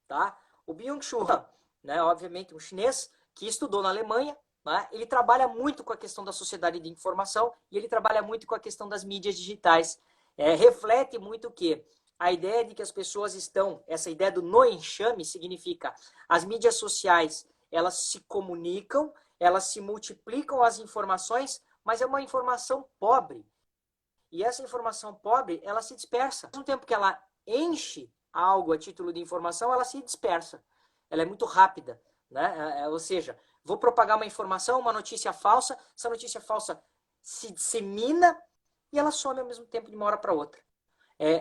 [SPEAKER 2] tá? O Byung-Chul Han, né, obviamente um chinês que estudou na Alemanha, né, ele trabalha muito com a questão da sociedade de informação e ele trabalha muito com a questão das mídias digitais. Reflete muito o quê? A ideia de que as pessoas essa ideia do no enxame significa as mídias sociais, elas se comunicam, elas se multiplicam as informações, mas é uma informação pobre. E essa informação pobre, ela se dispersa. Ao mesmo tempo que ela enche algo a título de informação, ela se dispersa. Ela é muito rápida, né? Ou seja, vou propagar uma informação, uma notícia falsa, essa notícia falsa se dissemina e ela some ao mesmo tempo de uma hora para outra.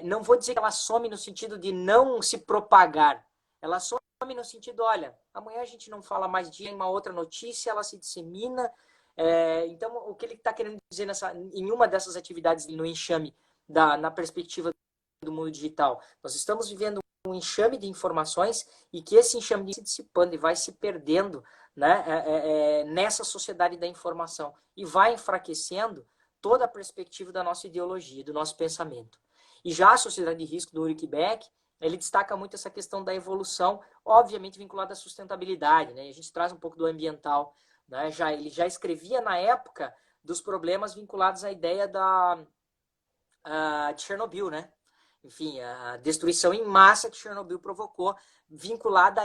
[SPEAKER 2] Não vou dizer que ela some no sentido de não se propagar. Ela some no sentido, olha, amanhã a gente não fala mais de uma outra notícia, ela se dissemina. Então, o que ele está querendo dizer em uma dessas atividades no enxame, na perspectiva do mundo digital? Nós estamos vivendo um enxame de informações e que esse enxame vai se dissipando e vai se perdendo, né, nessa sociedade da informação e vai enfraquecendo toda a perspectiva da nossa ideologia, do nosso pensamento. E já a Sociedade de Risco do Ulrich Beck, ele destaca muito essa questão da evolução, obviamente vinculada à sustentabilidade, né? A gente traz um pouco do ambiental, né? Ele já escrevia na época dos problemas vinculados à ideia de Chernobyl, né? Enfim, a destruição em massa que Chernobyl provocou, vinculada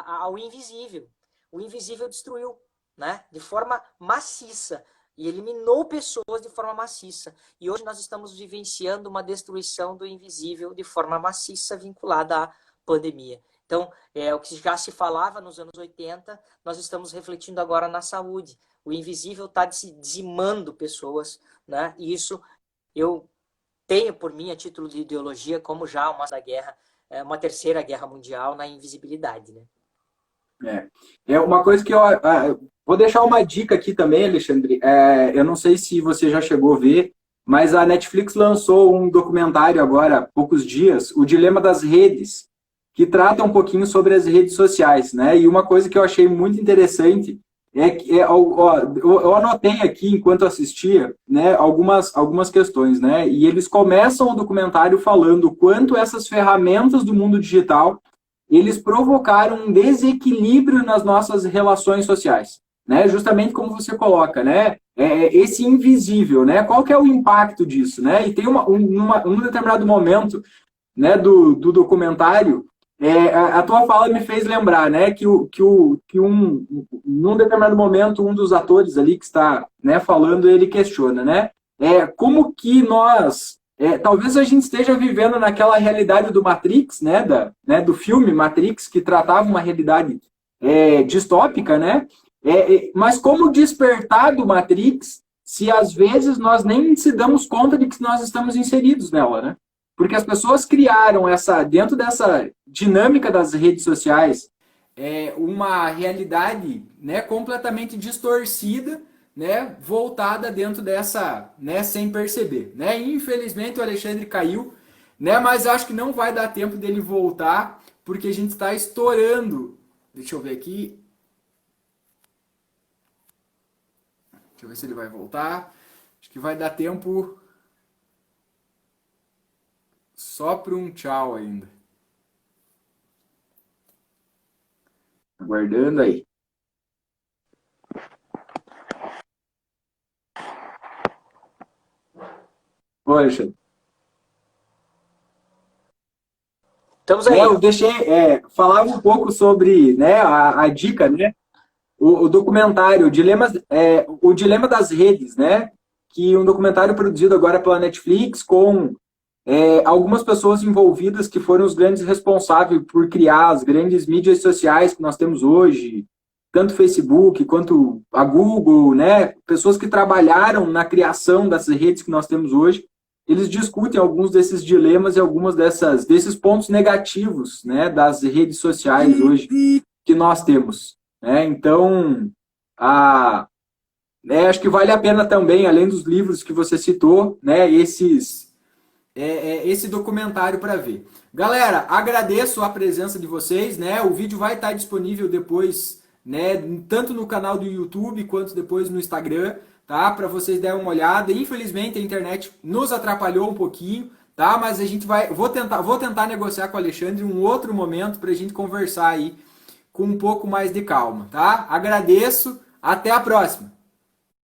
[SPEAKER 2] ao invisível. O invisível destruiu, né? De forma maciça e eliminou pessoas de forma maciça. E hoje nós estamos vivenciando uma destruição do invisível de forma maciça vinculada à pandemia. Então, o que já se falava nos anos 80, nós estamos refletindo agora na saúde. O invisível está dizimando pessoas, né? E isso eu tenho por mim, a título de ideologia, como já uma terceira guerra mundial na invisibilidade, né?
[SPEAKER 1] É uma coisa que eu vou deixar uma dica aqui também, Alexandre. Eu não sei se você já chegou a ver, mas a Netflix lançou um documentário agora, há poucos dias, O Dilema das Redes, que trata um pouquinho sobre as redes sociais, né? E uma coisa que eu achei muito interessante é que eu anotei aqui enquanto assistia, né, algumas questões, né? E eles começam o documentário falando o quanto essas ferramentas do mundo digital eles provocaram um desequilíbrio nas nossas relações sociais, né? Justamente como você coloca, né? Esse invisível, né? Qual que é o impacto disso, né? E tem um determinado momento, né, do documentário, a tua fala me fez lembrar, né, num determinado momento, um dos atores ali que está, né, falando, ele questiona, né, como que nós, talvez a gente esteja vivendo naquela realidade do Matrix, né, do filme Matrix, que tratava uma realidade distópica, né, mas como despertar do Matrix se às vezes nós nem se damos conta de que nós estamos inseridos nela, né? Porque as pessoas criaram dentro dessa dinâmica das redes sociais, uma realidade, né, completamente distorcida, né, voltada dentro dessa, né, sem perceber, né? Infelizmente o Alexandre caiu, né, mas acho que não vai dar tempo dele voltar, porque a gente está estourando. Deixa eu ver aqui. Deixa eu ver se ele vai voltar. Acho que vai dar tempo só para um tchau ainda. Aguardando aí. Poxa.
[SPEAKER 2] Estamos aí.
[SPEAKER 1] Eu deixei falar um pouco sobre, né, a dica, né, o documentário o Dilema das Redes, né, que um documentário produzido agora pela Netflix com algumas pessoas envolvidas que foram os grandes responsáveis por criar as grandes mídias sociais que nós temos hoje, tanto Facebook quanto a Google, né? Pessoas que trabalharam na criação dessas redes que nós temos hoje, eles discutem alguns desses dilemas e algumas desses pontos negativos, né, das redes sociais hoje que nós temos, né? Então, acho que vale a pena também, além dos livros que você citou, né, esse documentário para ver. Galera, agradeço a presença de vocês, né? O vídeo vai estar disponível depois, né, tanto no canal do YouTube quanto depois no Instagram, tá? Para vocês darem uma olhada. Infelizmente a internet nos atrapalhou um pouquinho, tá? Mas a gente vou tentar negociar com o Alexandre um outro momento para a gente conversar aí com um pouco mais de calma, tá? Agradeço, até a próxima.